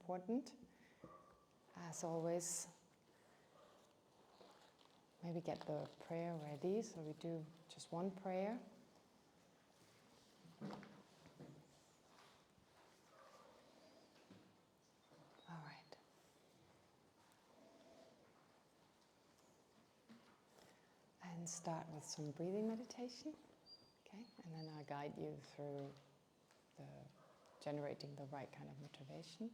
important. As always, maybe get the prayer ready, so we do just one prayer. All right. And start with some breathing meditation, okay? And then I'll guide you through generating the right kind of motivation.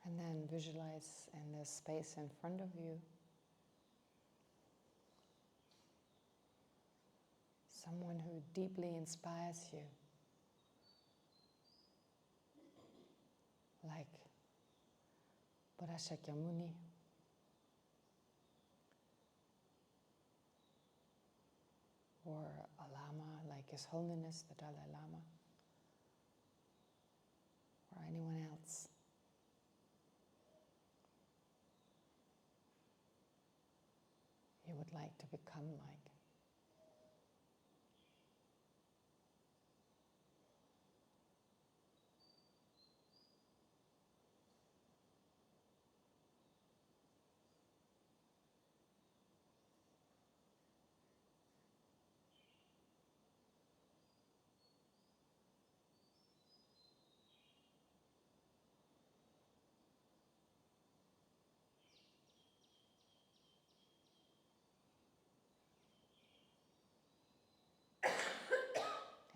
And then visualize in the space in front of you someone who deeply inspires you, like Buddha Shakyamuni, or a Lama like His Holiness the Dalai Lama, or anyone else. You would like to become like.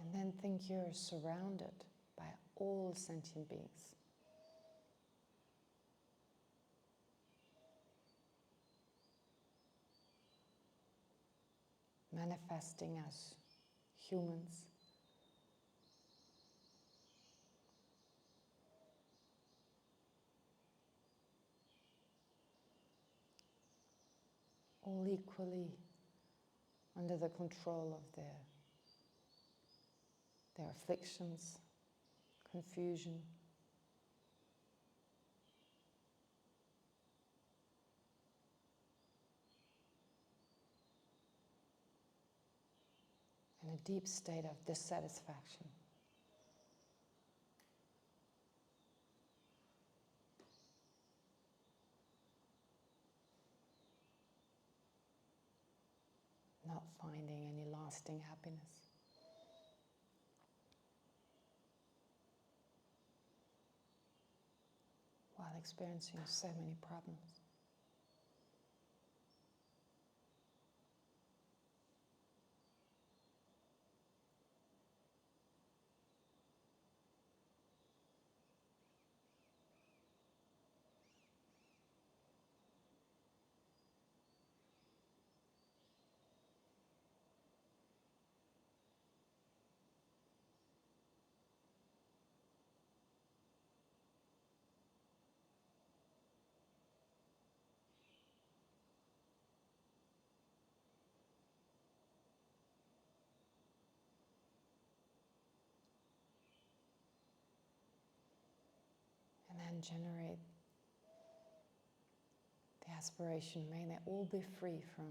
And then think you're surrounded by all sentient beings. Manifesting as humans. All equally under the control of their afflictions, confusion, in a deep state of dissatisfaction. Not finding any lasting happiness. While experiencing so many problems. And then generate the aspiration, may they all be free from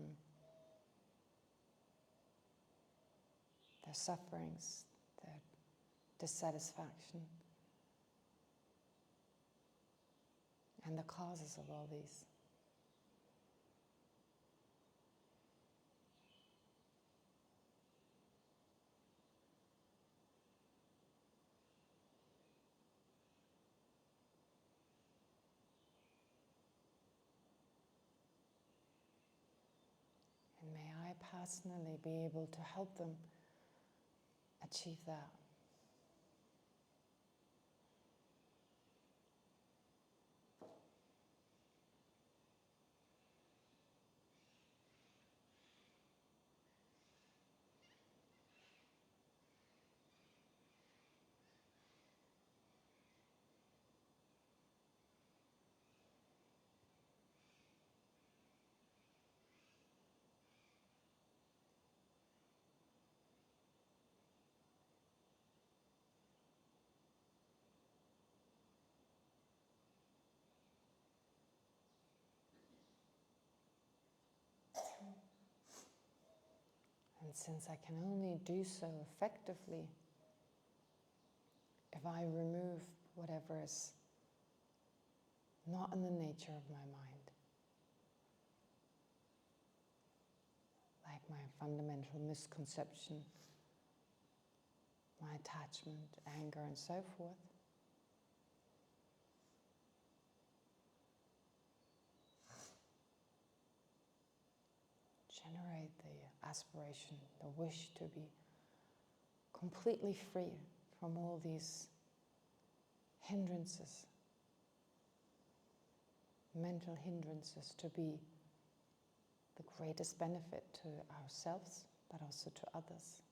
their sufferings, their dissatisfaction, and the causes of all these. personally be able to help them achieve that. And since I can only do so effectively if I remove whatever is not in the nature of my mind, like my fundamental misconception, my attachment, anger, and so forth, generate the aspiration, the wish to be completely free from all these hindrances, mental hindrances, to be the greatest benefit to ourselves, but also to others.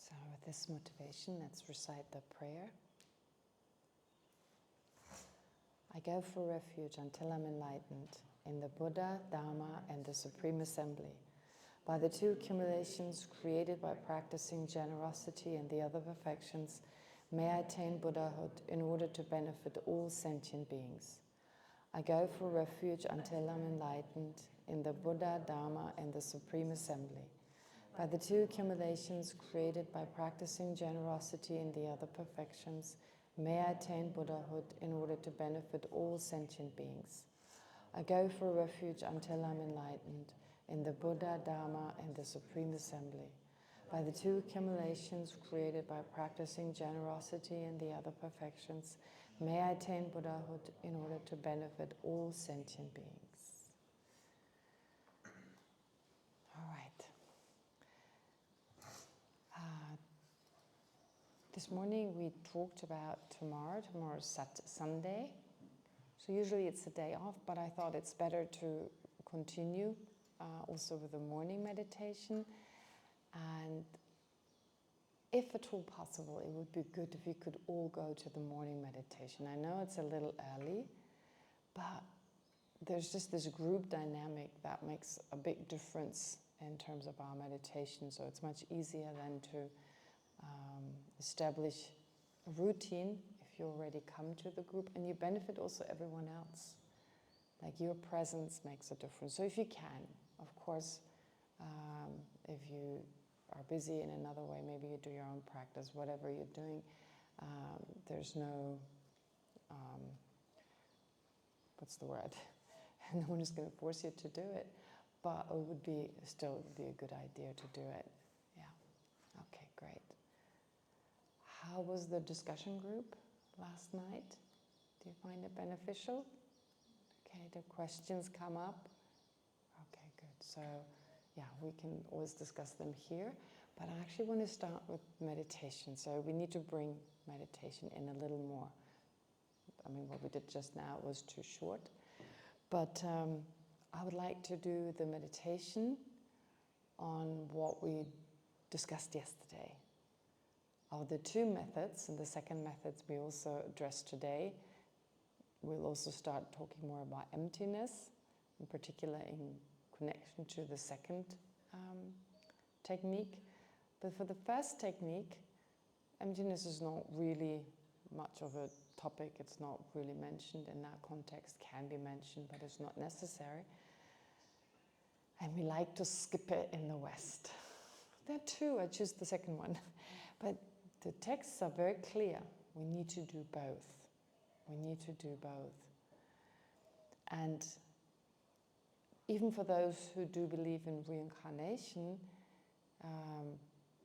So with this motivation, let's recite the prayer. I go for refuge until I'm enlightened in the Buddha, Dharma, and the Supreme Assembly. By the two accumulations created by practicing generosity and the other perfections, may I attain Buddhahood in order to benefit all sentient beings. I go for refuge until I'm enlightened in the Buddha, Dharma, and the Supreme Assembly. By the two accumulations created by practicing generosity and the other perfections, may I attain Buddhahood in order to benefit all sentient beings. I go for refuge until I'm enlightened in the Buddha, Dharma, and the Supreme Assembly. By the two accumulations created by practicing generosity and the other perfections, may I attain Buddhahood in order to benefit all sentient beings. All right. This morning we talked about tomorrow. Tomorrow's Sunday. So usually it's a day off, but I thought it's better to continue also with the morning meditation. And if at all possible, it would be good if you could all go to the morning meditation. I know it's a little early, but there's just this group dynamic that makes a big difference in terms of our meditation. So it's much easier than to establish a routine if you already come to the group, and you benefit also everyone else. Like your presence makes a difference. So if you can, of course, if you are busy in another way, maybe you do your own practice, whatever you're doing, there's no, what's the word? No one is going to force you to do it, but it would be still be a good idea to do it. Yeah. Okay, great. How was the discussion group last night? Do you find it beneficial? Okay, do questions come up? Okay, good. So, yeah, we can always discuss them here, but I actually want to start with meditation. So we need to bring meditation in a little more. I mean, what we did just now was too short, but I would like to do the meditation on what we discussed yesterday. Of the two methods, and the second method we also addressed today, we'll also start talking more about emptiness, in particular in connection to the second technique. But for the first technique, Emptiness is not really much of a topic. It's not really mentioned in that context. Can be mentioned, but it's not necessary. And we like to skip it in the West. There too, I choose the second one. But the texts are very clear. We need to do both. We need to do both. And even for those who do believe in reincarnation,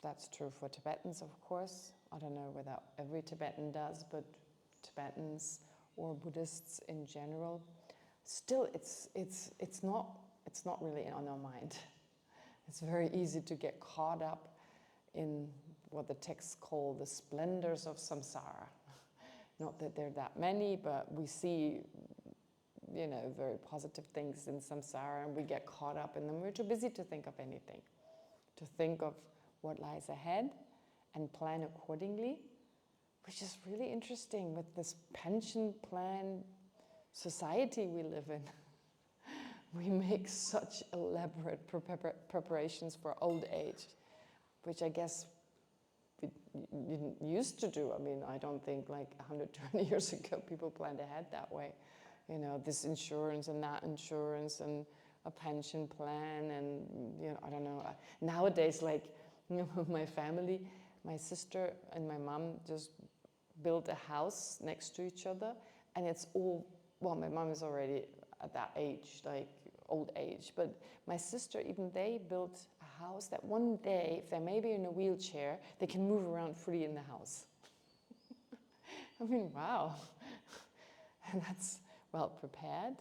that's true for Tibetans, of course. I don't know whether every Tibetan does, but Tibetans or Buddhists in general, still it's not really on our mind. It's very easy to get caught up in what the texts call the splendors of samsara. Not that there are that many, but we see, you know, very positive things in samsara, and we get caught up in them. We're too busy to think of anything, to think of what lies ahead and plan accordingly, which is really interesting with this pension plan society we live in. We make such elaborate preparations for old age, which I guess we didn't used to do. I mean, I don't think like 120 years ago people planned ahead that way. You know, this insurance and that insurance and a pension plan and, you know, I don't know. Nowadays, like, you know, my family, my sister and my mom just built a house next to each other, and it's all, well, my mom is already at that age, like old age, but my sister, even they built a house that one day, if they're maybe in a wheelchair, they can move around freely in the house. I mean, wow. And that's well prepared,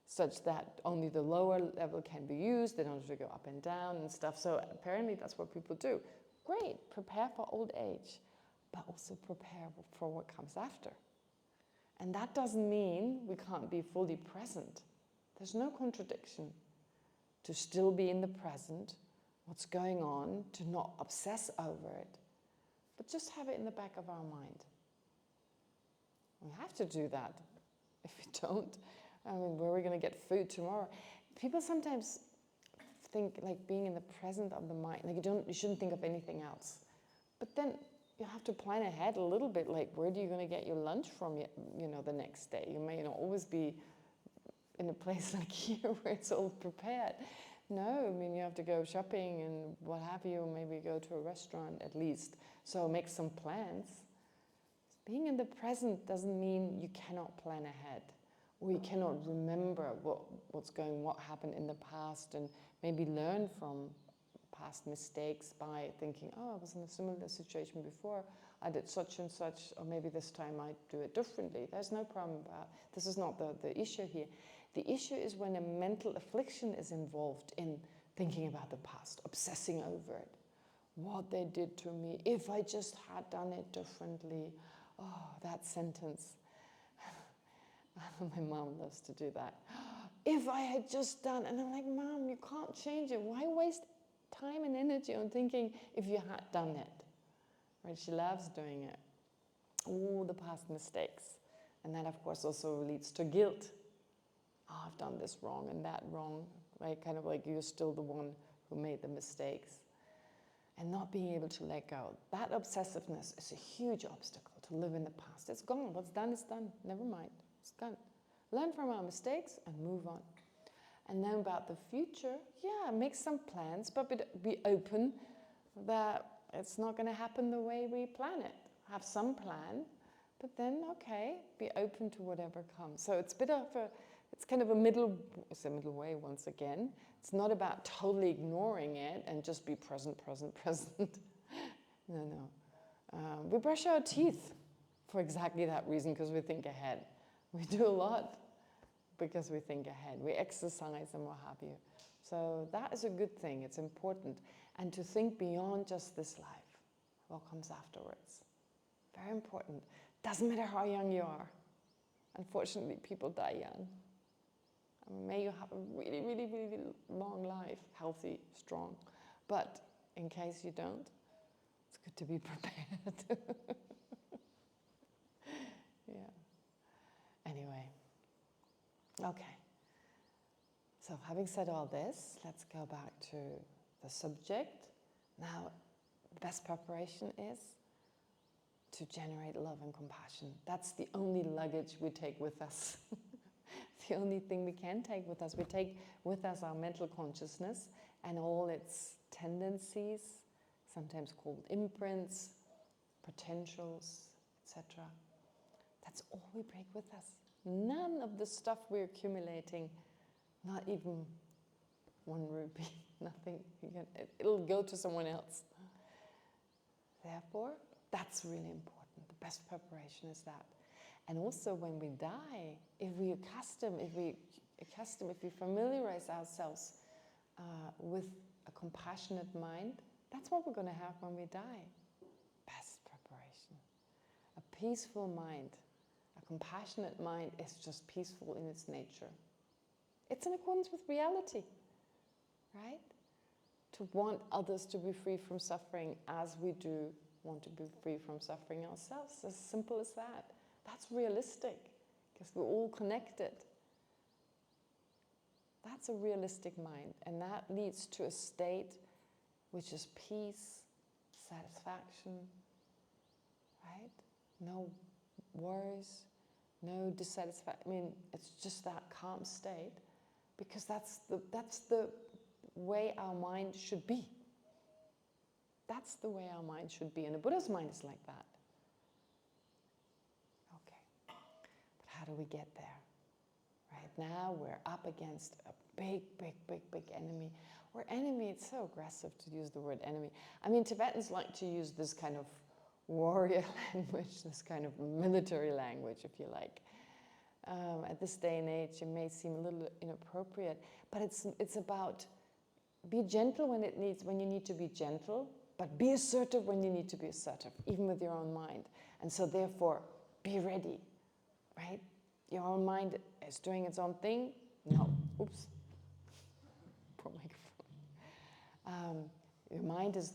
such that only the lower level can be used. They don't have to go up and down and stuff. So apparently that's what people do. Great, prepare for old age, but also prepare for what comes after. And that doesn't mean we can't be fully present. There's no contradiction to still be in the present, what's going on, to not obsess over it, but just have it in the back of our mind. We have to do that. If we don't, I mean, where are we going to get food tomorrow? People sometimes think like being in the present of the mind, like you shouldn't think of anything else. But then you have to plan ahead a little bit, like where are you going to get your lunch from, you know, the next day? You may not always be in a place like here where it's all prepared. No, I mean, you have to go shopping and what have you, maybe go to a restaurant at least. So make some plans. Being in the present doesn't mean you cannot plan ahead, or you cannot remember what happened in the past, and maybe learn from past mistakes by thinking, oh, I was in a similar situation before, I did such and such, or maybe this time I do it differently. There's no problem about this. Is not the issue here. The issue is when a mental affliction is involved in thinking about the past, obsessing over it, what they did to me, if I just had done it differently. Oh, that sentence. My mom loves to do that. If I had just done, and I'm like, Mom, you can't change it. Why waste time and energy on thinking if you had done it? Right? She loves doing it. All the past mistakes. And that, of course, also leads to guilt. Oh, I've done this wrong and that wrong. Right? Kind of like you're still the one who made the mistakes. And not being able to let go. That obsessiveness is a huge obstacle to live in the past. It's gone. What's done is done. Never mind. It's done. Learn from our mistakes and move on. And then about the future, yeah, make some plans, but be open that it's not going to happen the way we plan it. Have some plan, but then, okay, be open to whatever comes. So it's a bit of it's kind of a middle way once again. It's not about totally ignoring it and just be present. No. We brush our teeth for exactly that reason, because we think ahead. We do a lot because we think ahead. We exercise and what have you. So that is a good thing. It's important. And to think beyond just this life, what comes afterwards. Very important. Doesn't matter how young you are. Unfortunately, people die young. May you have a really, really, really long life, healthy, strong. But in case you don't, it's good to be prepared. Yeah. Anyway, okay. So having said all this, let's go back to the subject. Now, the best preparation is to generate love and compassion. That's the only luggage we take with us. The only thing we can take with us. We take with us our mental consciousness and all its tendencies, sometimes called imprints, potentials, etc. That's all we bring with us. None of the stuff we're accumulating, not even 1 rupee, nothing. It'll go to someone else. Therefore, that's really important. The best preparation is that. And also when we die, if we familiarize ourselves with a compassionate mind, that's what we're going to have when we die. Best preparation. A peaceful mind, a compassionate mind is just peaceful in its nature. It's in accordance with reality, right? To want others to be free from suffering as we do want to be free from suffering ourselves. As simple as that. That's realistic, because we're all connected. That's a realistic mind, and that leads to a state which is peace, satisfaction, right? No worries, no dissatisfaction. I mean, it's just that calm state, because that's the way our mind should be. That's the way our mind should be, and the Buddha's mind is like that. Okay, but how do we get there? Right now we're up against a big enemy. Or enemy, it's so aggressive to use the word enemy. I mean, Tibetans like to use this kind of warrior language, this kind of military language, if you like. At this day and age, it may seem a little inappropriate, but it's about be gentle when you need to be gentle, but be assertive when you need to be assertive, even with your own mind. And so therefore, be ready, right? Your own mind is doing its own thing. No, oops. Poor microphone. Your mind is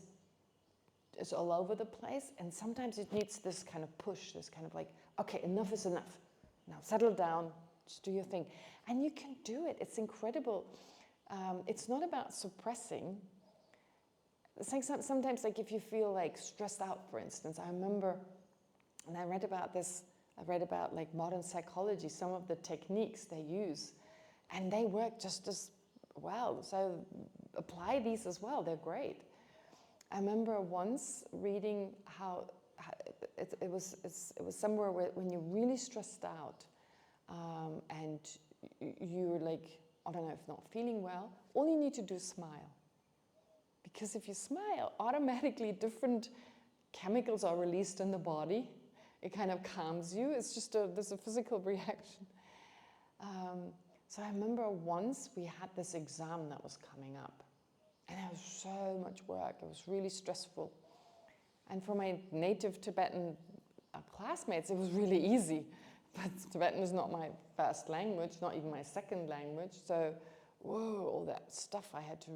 all over the place, and sometimes it needs this kind of push, this kind of like, okay, enough is enough. Now settle down, just do your thing. And you can do it. It's incredible. It's not about suppressing. It's like sometimes, like if you feel like stressed out, for instance. I remember, and I read about this, like modern psychology, some of the techniques they use, and they work just as well. So apply these as well, they're great. I remember once reading how it was somewhere where when you're really stressed out and you're like, I don't know, if not feeling well, all you need to do is smile. Because if you smile, automatically different chemicals are released in the body. It kind of calms you. It's just there's a physical reaction. So I remember once we had this exam that was coming up, and it was so much work. It was really stressful. And for my native Tibetan classmates, it was really easy. But Tibetan is not my first language, not even my second language. So, whoa, all that stuff I had to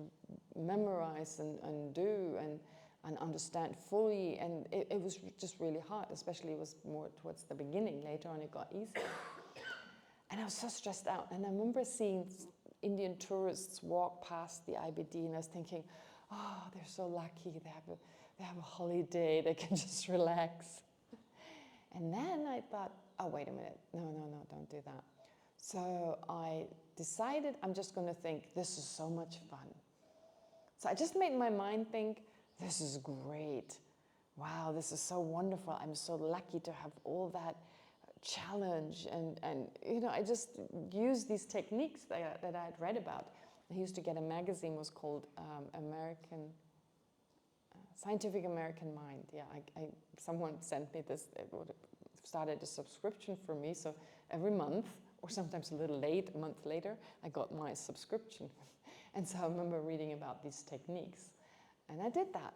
memorize and do and understand fully. And it was just really hard, especially it was more towards the beginning. Later on, it got easier. And I was so stressed out. And I remember seeing Indian tourists walk past the IBD, and I was thinking, oh, they're so lucky. They have a holiday. They can just relax. And then I thought, oh, wait a minute. No, don't do that. So I decided I'm just going to think, this is so much fun. So I just made my mind think, this is great. Wow, this is so wonderful. I'm so lucky to have all that challenge. And you know, I just used these techniques that I had read about. I used to get a magazine, was called Scientific American Mind. Yeah, someone sent me this. It would have started a subscription for me. So every month, or sometimes a little late, a month later, I got my subscription. And so I remember reading about these techniques. And I did that.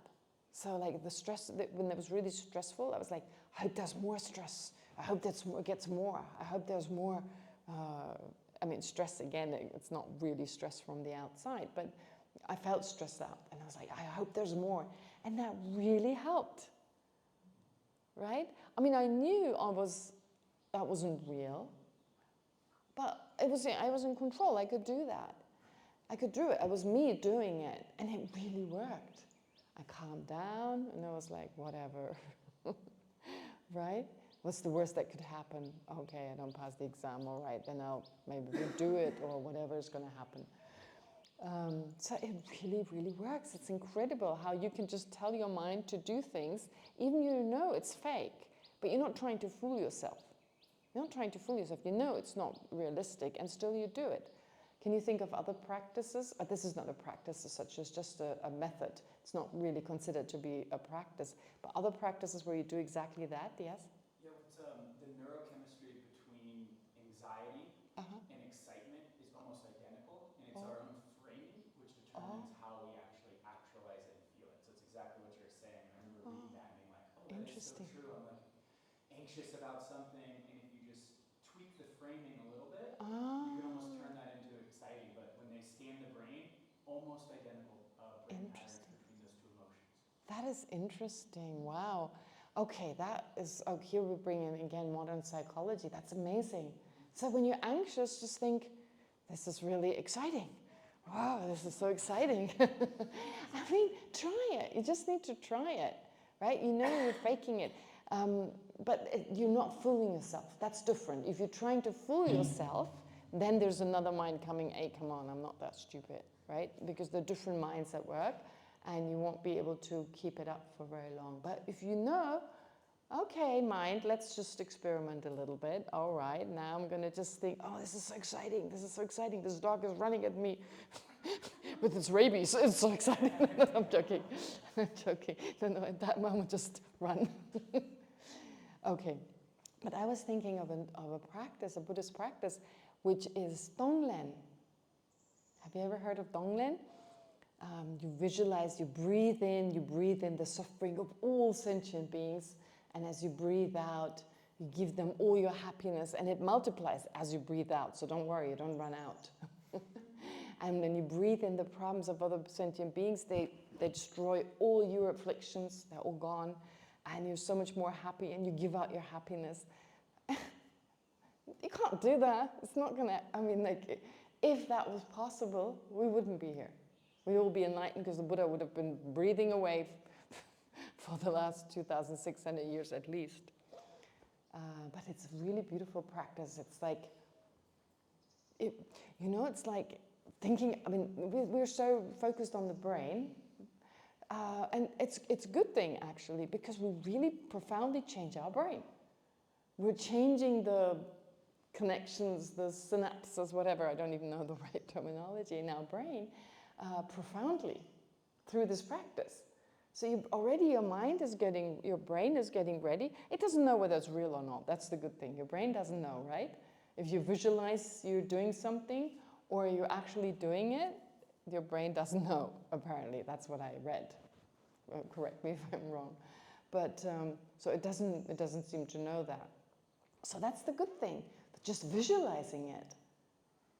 So like the stress, when it was really stressful, I was like, I hope there's more stress. I hope it gets more. I hope there's more. I mean, stress, again, it's not really stress from the outside, but I felt stressed out. And I was like, I hope there's more. And that really helped, right? I mean, I knew that wasn't real, but I was in control. I could do that. I could do it. It was me doing it, and it really worked. I calmed down, and I was like, whatever. right? What's the worst that could happen? Okay, I don't pass the exam, all right, then I'll maybe redo it or whatever is going to happen. So it really, really works. It's incredible how you can just tell your mind to do things, even you know it's fake, but you're not trying to fool yourself. You're not trying to fool yourself. You know it's not realistic, and still you do it. Can you think of other practices? This is not a practice as such, it's just a method. It's not really considered to be a practice. But other practices where you do exactly that, yes? Yeah, it's, the neurochemistry between anxiety and excitement is almost identical, and it's our own framing, which determines how we actually actualize it and feel it. So it's exactly what you're saying. I remember reading that and being like, oh, that is so true. I'm like anxious about something, and if you just tweak the framing a little bit, you can almost turn that into exciting. But when they scan the brain, almost identical brain patterns between those two emotions. That is interesting. Wow. Okay, that is, here we bring in again modern psychology. That's amazing. So when you're anxious, just think, this is really exciting. Wow, this is so exciting. I mean, try it. You just need to try it, right? You know you're faking it. But you're not fooling yourself. That's different. If you're trying to fool yourself, then there's another mind coming, hey, come on, I'm not that stupid, right? Because there are different minds at work, and you won't be able to keep it up for very long. But if you know, okay, mind, let's just experiment a little bit. All right, now I'm going to just think, oh, this is so exciting. This is so exciting. This dog is running at me with its rabies. It's so exciting. I'm joking. I'm joking. No, at that moment, just run. Okay, but I was thinking of a practice, a Buddhist practice, which is Tonglen. Have you ever heard of Tonglen? You visualize, you breathe in the suffering of all sentient beings, and as you breathe out, you give them all your happiness, and it multiplies as you breathe out, so don't worry, you don't run out. And when you breathe in the problems of other sentient beings, they destroy all your afflictions, they're all gone, and you're so much more happy, and you give out your happiness. You can't do that. It's not gonna, I mean, like, if that was possible, we wouldn't be here. We'd all be enlightened because the Buddha would have been breathing away for the last 2,600 years at least. But it's a really beautiful practice. It's like, it's like thinking, I mean, we're so focused on the brain, and it's a good thing actually, because we really profoundly change our brain. We're changing the connections, the synapses, whatever, I don't even know the right terminology in our brain, profoundly through this practice. So your mind is getting, your brain is getting ready. It doesn't know whether it's real or not. That's the good thing. Your brain doesn't know, right? If you visualize you're doing something or you're actually doing it, your brain doesn't know, apparently. That's what I read. Correct me if I'm wrong. But so it doesn't seem to know that. So that's the good thing. Just visualizing it,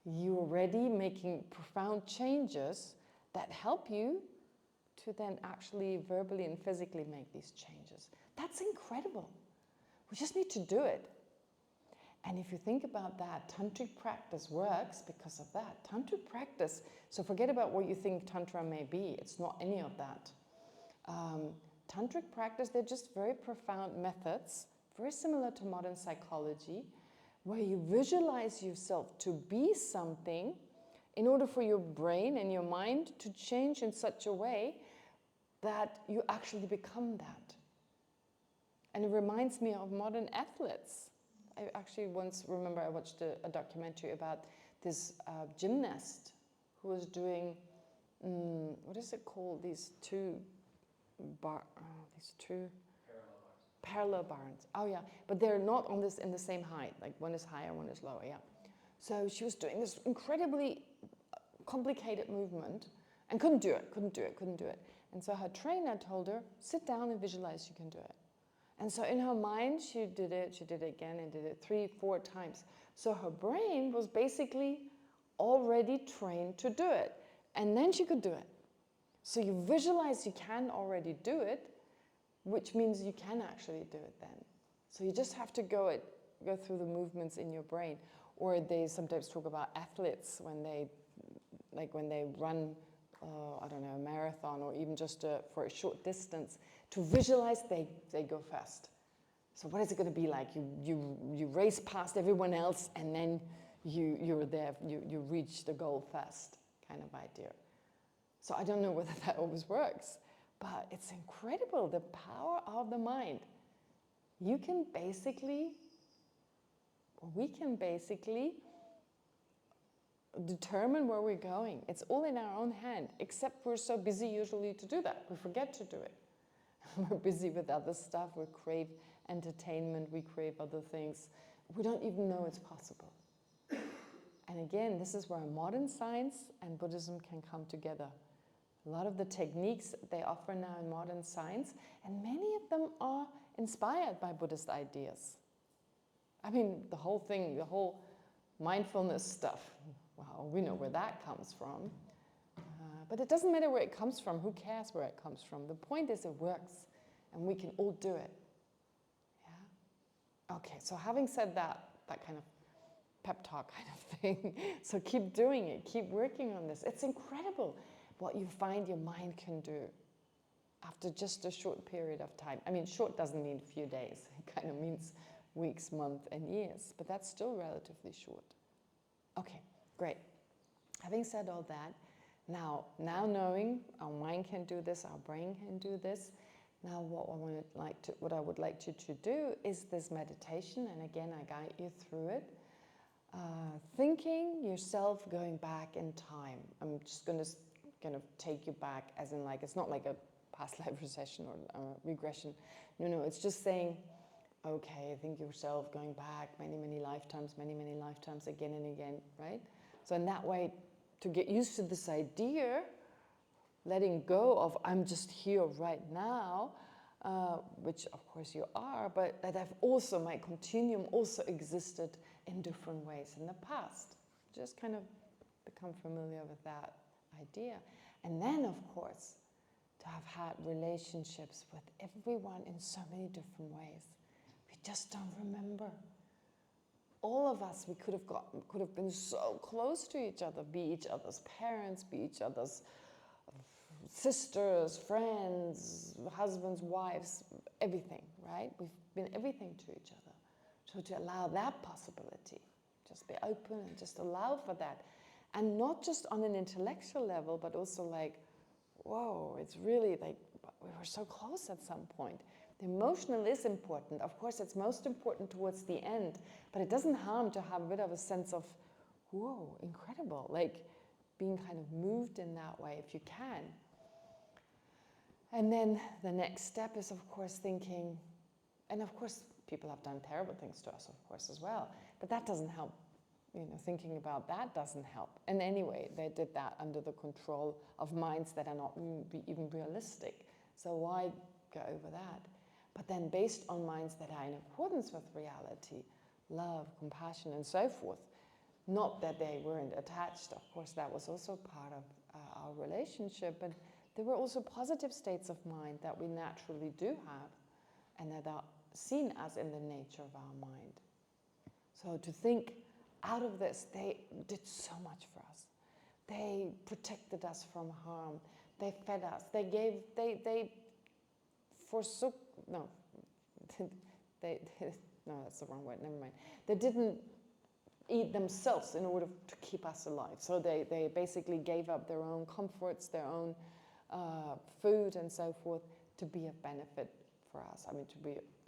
you're already making profound changes that help you to then actually verbally and physically make these changes. That's incredible. We just need to do it. And if you think about that, tantric practice works because of that. Tantric practice, so forget about what you think tantra may be. It's not any of that. Tantric practice, they're just very profound methods, very similar to modern psychology, where you visualize yourself to be something in order for your brain and your mind to change in such a way that you actually become that. And it reminds me of modern athletes. I actually once remember I watched a documentary about this gymnast who was doing, what is it called? These two parallel bars. Oh yeah, but they're not in the same height. Like one is higher, one is lower. Yeah. So she was doing this incredibly complicated movement and couldn't do it. And so her trainer told her, sit down and visualize you can do it. And so in her mind, she did it again and did it 3-4 times. So her brain was basically already trained to do it. And then she could do it. So you visualize you can already do it, which means you can actually do it then. So you just have to go through the movements in your brain. Or they sometimes talk about athletes when they run, I don't know, a marathon or even just for a short distance, to visualize they go fast. So what is it going to be like? You race past everyone else, and then you're there, you reach the goal first, kind of idea. So I don't know whether that always works, but it's incredible, the power of the mind. We can basically determine where we're going. It's all in our own hand, except we're so busy usually to do that. We forget to do it. We're busy with other stuff. We crave entertainment. We crave other things. We don't even know it's possible. And again, this is where modern science and Buddhism can come together. A lot of the techniques they offer now in modern science, and many of them are inspired by Buddhist ideas. I mean, the whole thing, the whole mindfulness stuff, well, we know where that comes from. But it doesn't matter where it comes from. Who cares where it comes from? The point is it works, and we can all do it. Yeah? Okay, so having said that kind of pep talk kind of thing, so keep doing it, keep working on this. It's incredible what you find your mind can do after just a short period of time. I mean, short doesn't mean a few days. It kind of means weeks, months, and years, but that's still relatively short. Okay, great. Having said all that, now knowing our mind can do this, our brain can do this, now what I would like you to do is this meditation, and again, I guide you through it. Thinking yourself going back in time. I'm just going to kind of take you back, as in like, it's not like a past life regression or regression. No, it's just saying, okay, think yourself going back many lifetimes, many lifetimes, again and again, right? So in that way, to get used to this idea, letting go of I'm just here right now, which of course you are, but that my continuum also existed in different ways in the past. Just kind of become familiar with that idea. And then, of course, to have had relationships with everyone in so many different ways. We just don't remember. All of us, we could have been so close to each other, be each other's parents, be each other's sisters, friends, husbands, wives, everything, right? We've been everything to each other. So to allow that possibility, just be open and just allow for that. And not just on an intellectual level, but also like, whoa, it's really like, we were so close at some point. The emotional is important. Of course, it's most important towards the end, but it doesn't harm to have a bit of a sense of, whoa, incredible, like being kind of moved in that way if you can. And then the next step is, of course, thinking, and of course, people have done terrible things to us, of course, as well, but that doesn't help. Thinking about that doesn't help. And anyway, they did that under the control of minds that are not even realistic. So why go over that? But then based on minds that are in accordance with reality, love, compassion, and so forth, not that they weren't attached, of course, that was also part of our relationship, but there were also positive states of mind that we naturally do have and that are seen as in the nature of our mind. So to think out of this, they did so much for us. They protected us from harm. They fed us. They forsook, no, no, that's the wrong word, never mind. They didn't eat themselves in order to keep us alive. So they basically gave up their own comforts, their own food and so forth to be of benefit for us. I mean,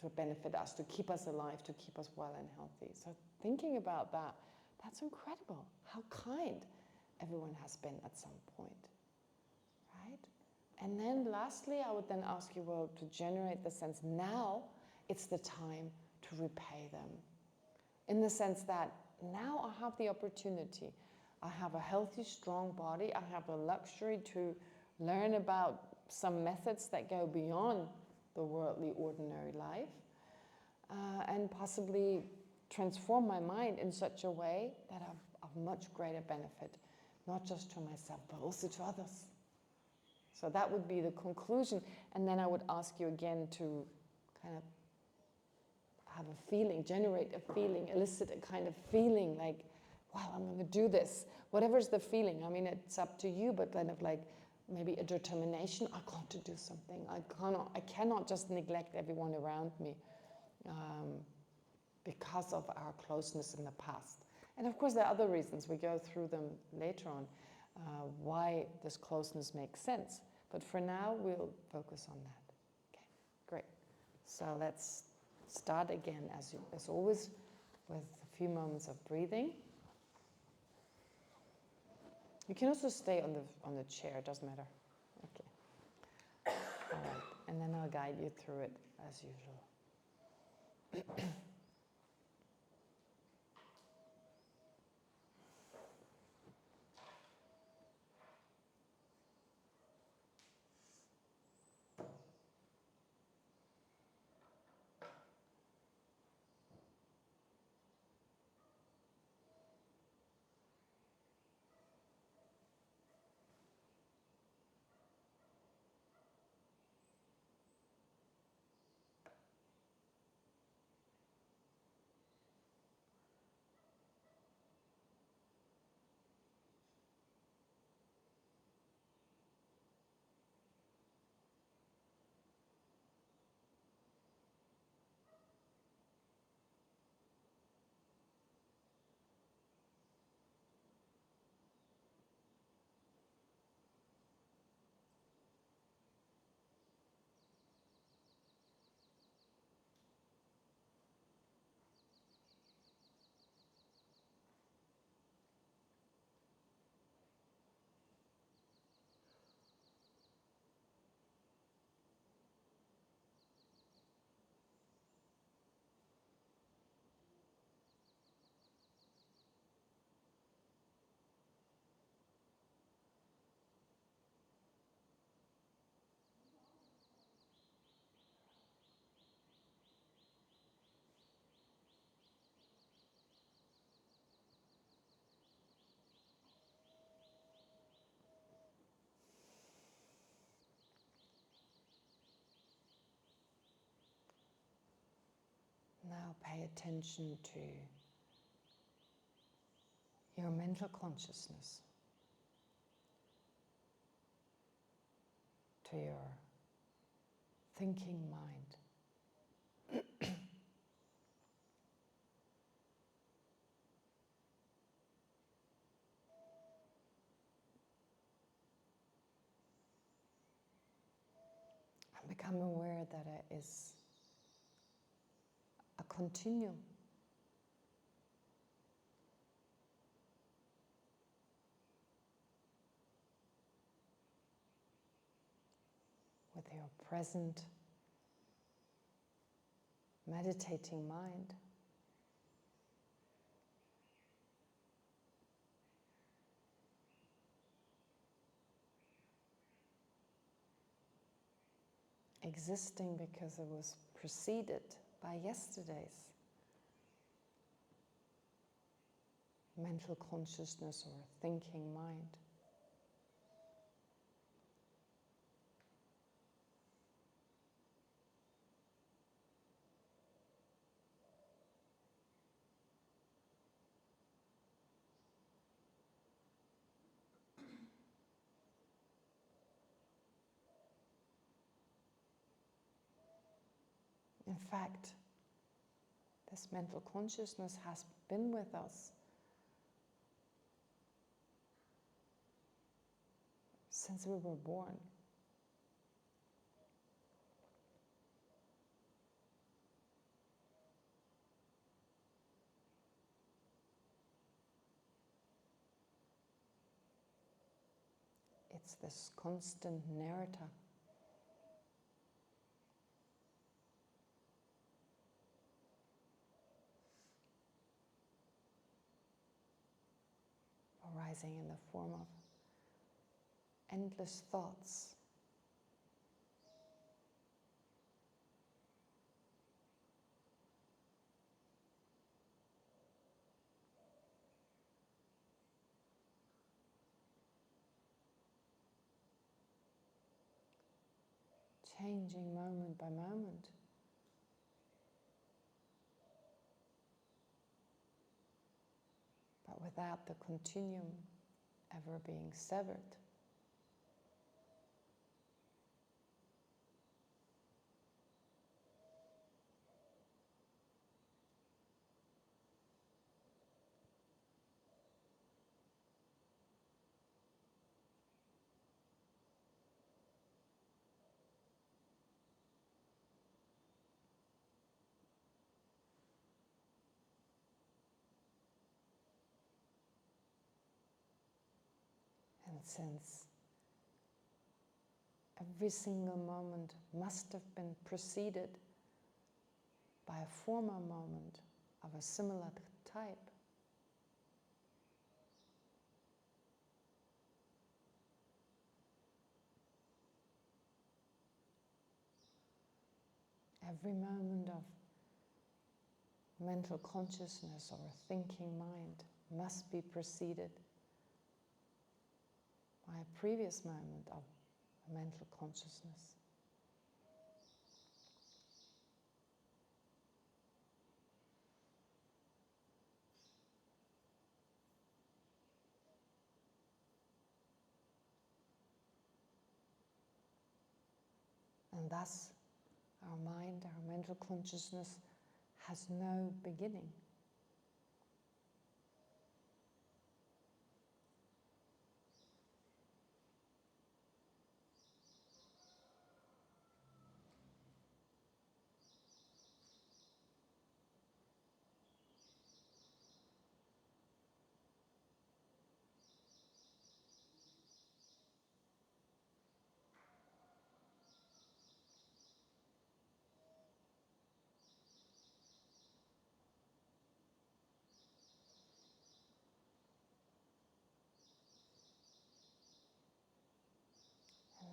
to benefit us, to keep us alive, to keep us well and healthy. So thinking about that, that's incredible. How kind everyone has been at some point, right? And then lastly, I would then ask you, well, to generate the sense, now it's the time to repay them. In the sense that now I have the opportunity. I have a healthy, strong body. I have the luxury to learn about some methods that go beyond the worldly, ordinary life, and possibly transform my mind in such a way that of much greater benefit, not just to myself, but also to others. So that would be the conclusion. And then I would ask you again to kind of have a feeling, generate a feeling, elicit a kind of feeling like, wow, I'm going to do this. Whatever's the feeling. I mean, it's up to you, but kind of like maybe a determination. I got to do something. I cannot just neglect everyone around me. because of our closeness in the past. And of course there are other reasons, we go through them later on, why this closeness makes sense. But for now we'll focus on that. Okay, great. So let's start again as always with a few moments of breathing. You can also stay on the chair, it doesn't matter. Okay. All right, and then I'll guide you through it as usual. Now pay attention to your mental consciousness, to your thinking mind. And become aware that it is a continuum. With your present meditating mind, existing because it was preceded by yesterday's mental consciousness or thinking mind. In fact, this mental consciousness has been with us since we were born. It's this constant narrator. Arising in the form of endless thoughts. Changing moment by moment. But without the continuum ever being severed. that sense, every single moment must have been preceded by a former moment of a similar type. Every moment of mental consciousness or a thinking mind must be preceded by a previous moment of mental consciousness. And thus, our mind, our mental consciousness has no beginning.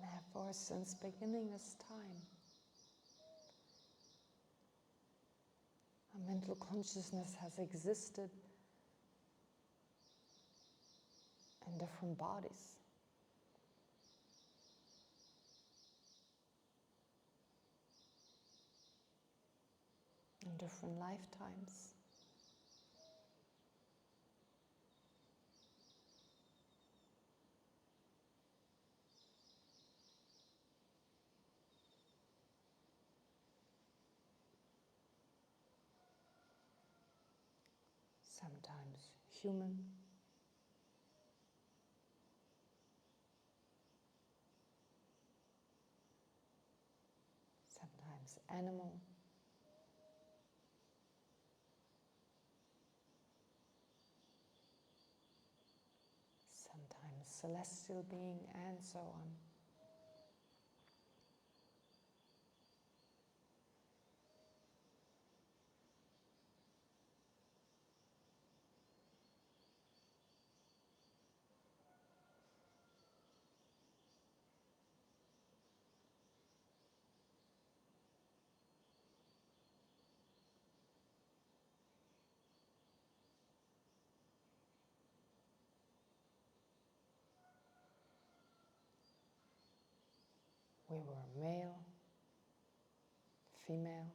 Therefore, since beginningless time, our mental consciousness has existed in different bodies. In different lifetimes. Sometimes human, sometimes animal, sometimes celestial being, and so on. We were male, female,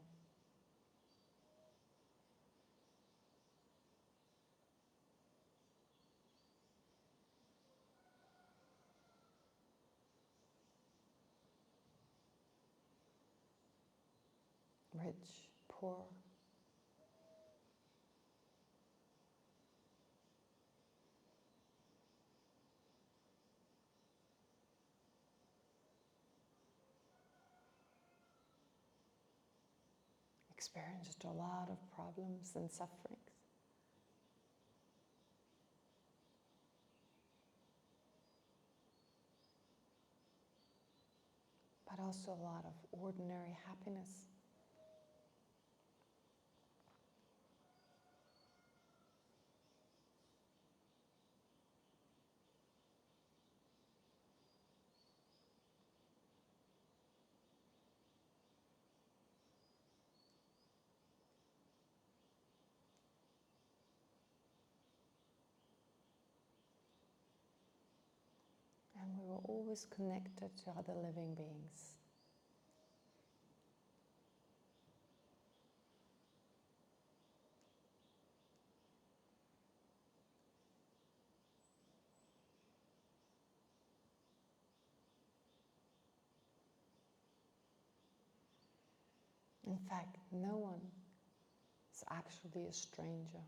rich, poor, experienced a lot of problems and sufferings. But also a lot of ordinary happiness. And we were always connected to other living beings. In fact, no one is actually a stranger.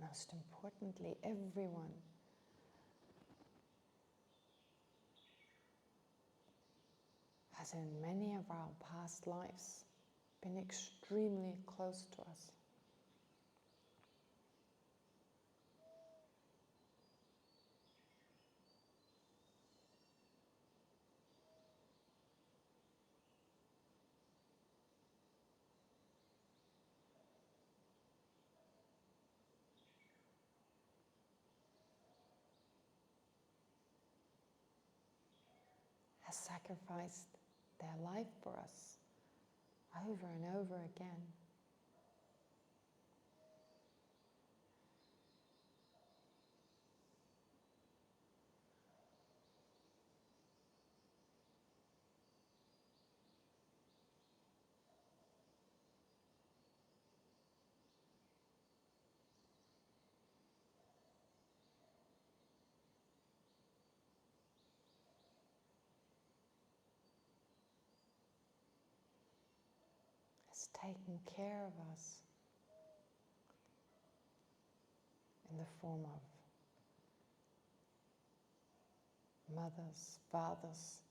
most importantly, everyone has in many of our past lives been extremely close to us. Has sacrificed their life for us over and over again. Has taken care of us in the form of mothers, fathers,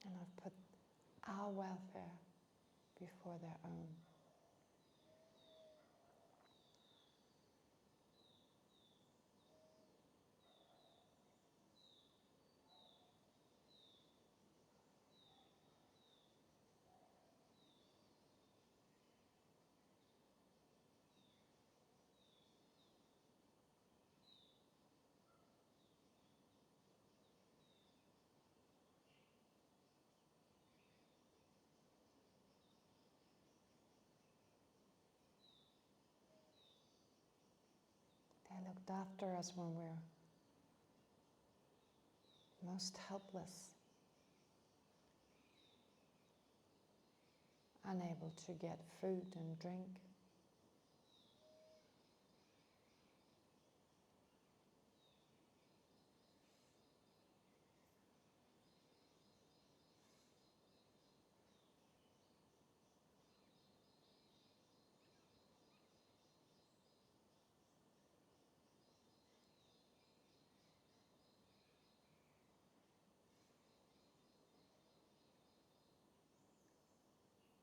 and I've put our welfare before their own. They looked after us when we're most helpless, unable to get food and drink.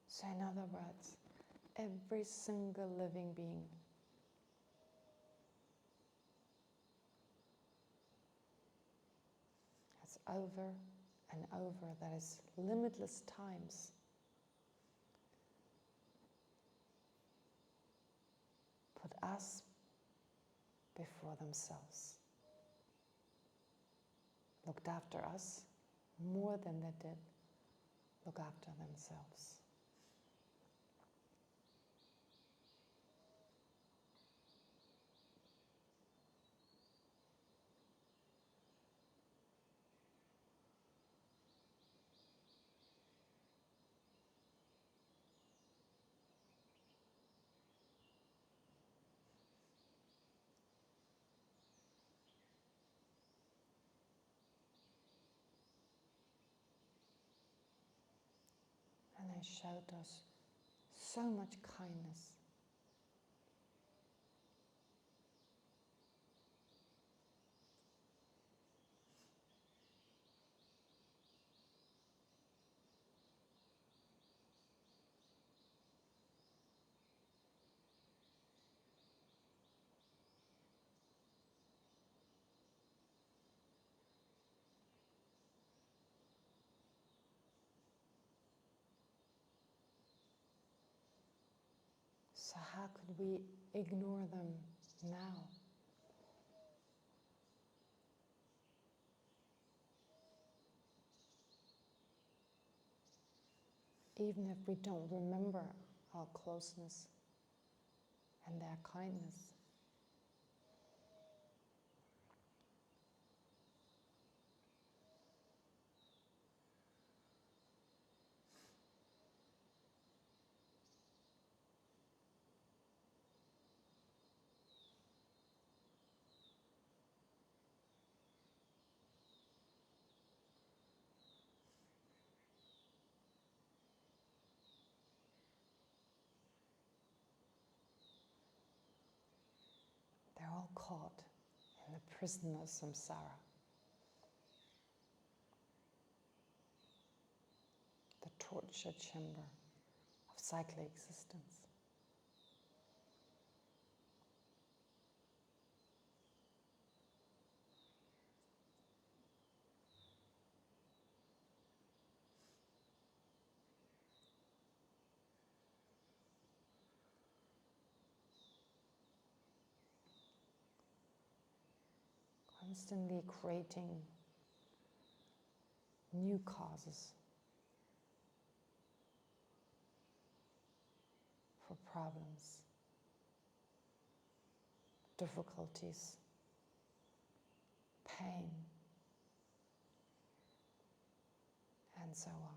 So in other words, every single living being has over and over, that is limitless times, put us before themselves, looked after us more than they did look after themselves. And they showed us so much kindness. So how could we ignore them now? Even if we don't remember our closeness and their kindness. prison of samsara, the torture chamber of cyclic existence. Constantly creating new causes for problems, difficulties, pain, and so on.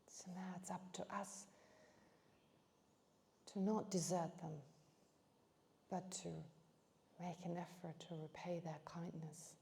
So now it's up to us to not desert them, but to make an effort to repay their kindness.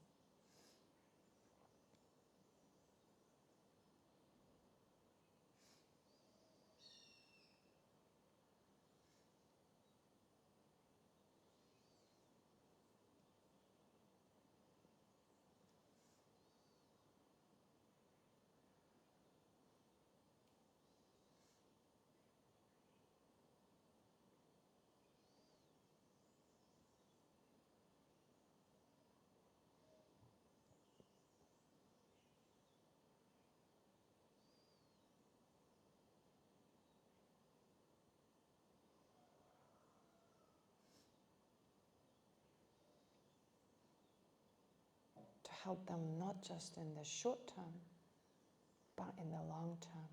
To help them not just in the short term, but in the long term.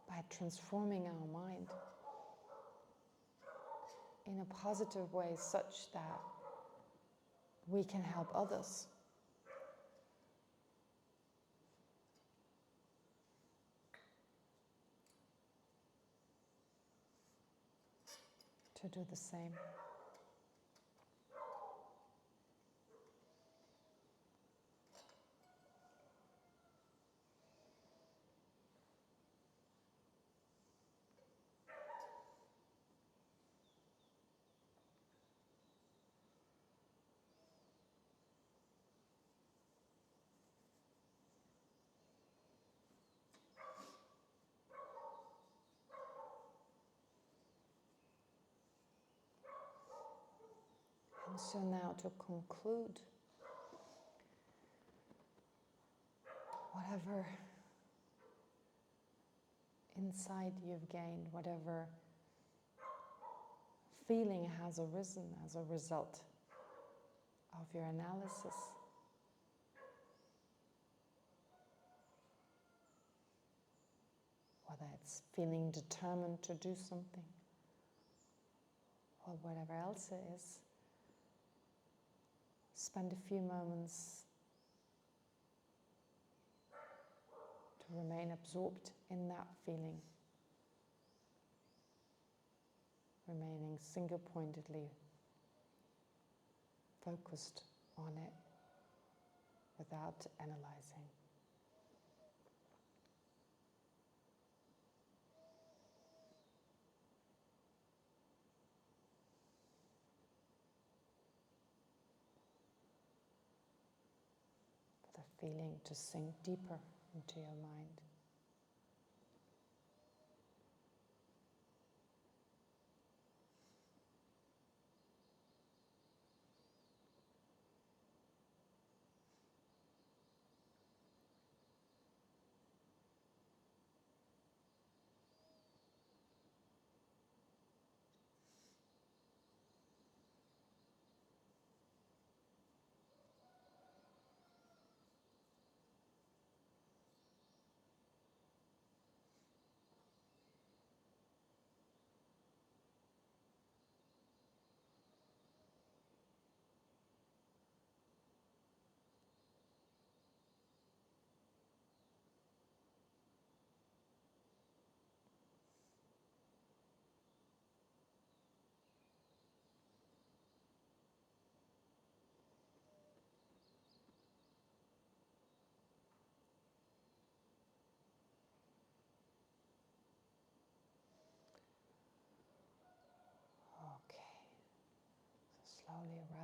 By transforming our mind in a positive way such that we can help others. To do the same. And so now to conclude, whatever insight you've gained, whatever feeling has arisen as a result of your analysis, whether it's feeling determined to do something or whatever else it is, spend a few moments to remain absorbed in that feeling, remaining single-pointedly focused on it without analyzing. For the feeling to sink deeper into your mind.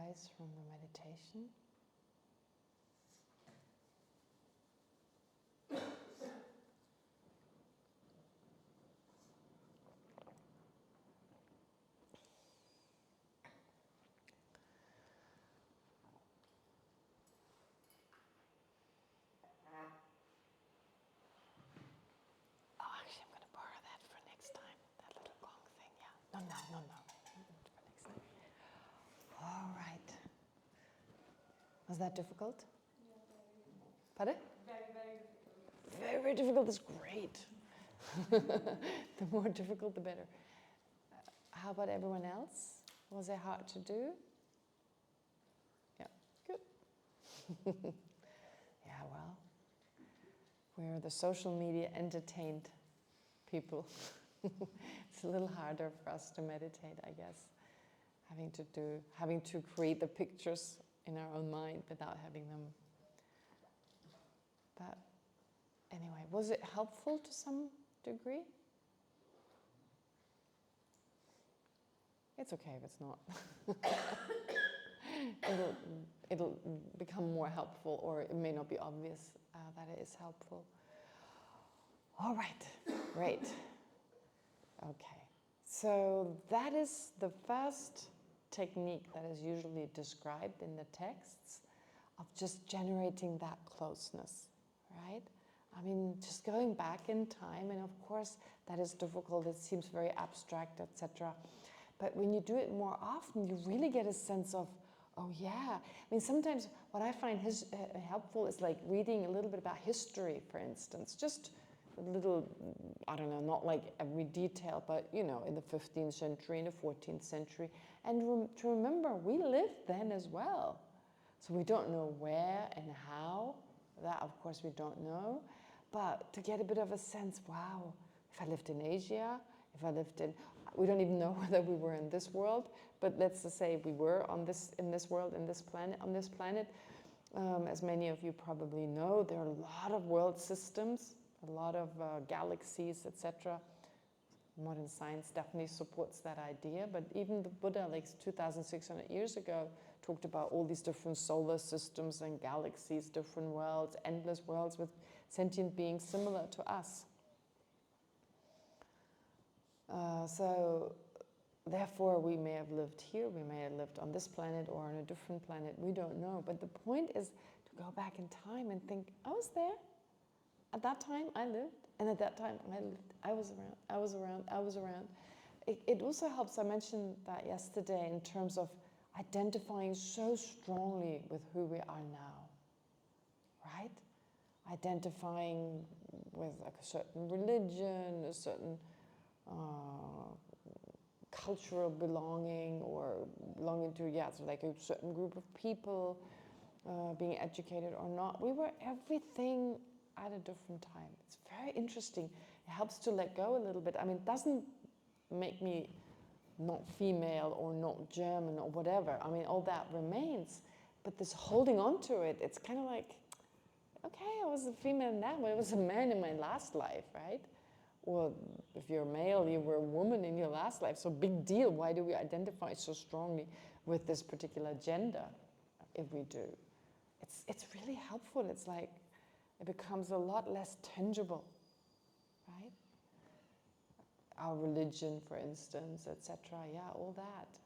arise from the meditation. No. For next time. All right. Was that difficult? Yeah, very. Pardon? Very, very difficult. Very, very difficult is great. The more difficult, the better. How about everyone else? Was it hard to do? Yeah, good. Yeah, well, we're the social media entertained people. It's a little harder for us to meditate, I guess. Having to create the pictures in our own mind without having them. But anyway, was it helpful to some degree? It's okay if it's not. It'll become more helpful, or it may not be obvious that it is helpful. All right, great. Okay, so that is the first technique that is usually described in the texts of just generating that closeness, right? I mean, just going back in time, and of course that is difficult, it seems very abstract, etc. But when you do it more often, you really get a sense of, oh yeah. I mean, sometimes what I find helpful is like reading a little bit about history, for instance, just a little, I don't know, not like every detail, but you know, in the 15th century, in the 14th century, and to remember we lived then as well. So we don't know where and how, that of course we don't know, but to get a bit of a sense, wow, if I lived in Asia, if I lived in, we don't even know whether we were in this world, but let's just say we were in this world, on this planet. As many of you probably know, there are a lot of world systems, a lot of galaxies, etc. Modern science definitely supports that idea, but even the Buddha, like 2,600 years ago, talked about all these different solar systems and galaxies, different worlds, endless worlds with sentient beings similar to us. So therefore we may have lived here, we may have lived on this planet or on a different planet, we don't know. But the point is to go back in time and think, I was there. At that time I lived, and at that time I lived. I was around. It also helps, I mentioned that yesterday, in terms of identifying so strongly with who we are now, right? Identifying with like a certain religion, a certain cultural belonging, or belonging to, so like a certain group of people, being educated or not. We were everything at a different time. It's very interesting. It helps to let go a little bit. I mean, it doesn't make me not female or not German or whatever. I mean, all that remains. But this holding on to it, it's kind of like, okay, I was a female now, but I was a man in my last life, right? Or if you're a male, you were a woman in your last life. So big deal. Why do we identify so strongly with this particular gender? If we do, it's really helpful. It's like it becomes a lot less tangible, right? Our religion, for instance, etc. Yeah, all that.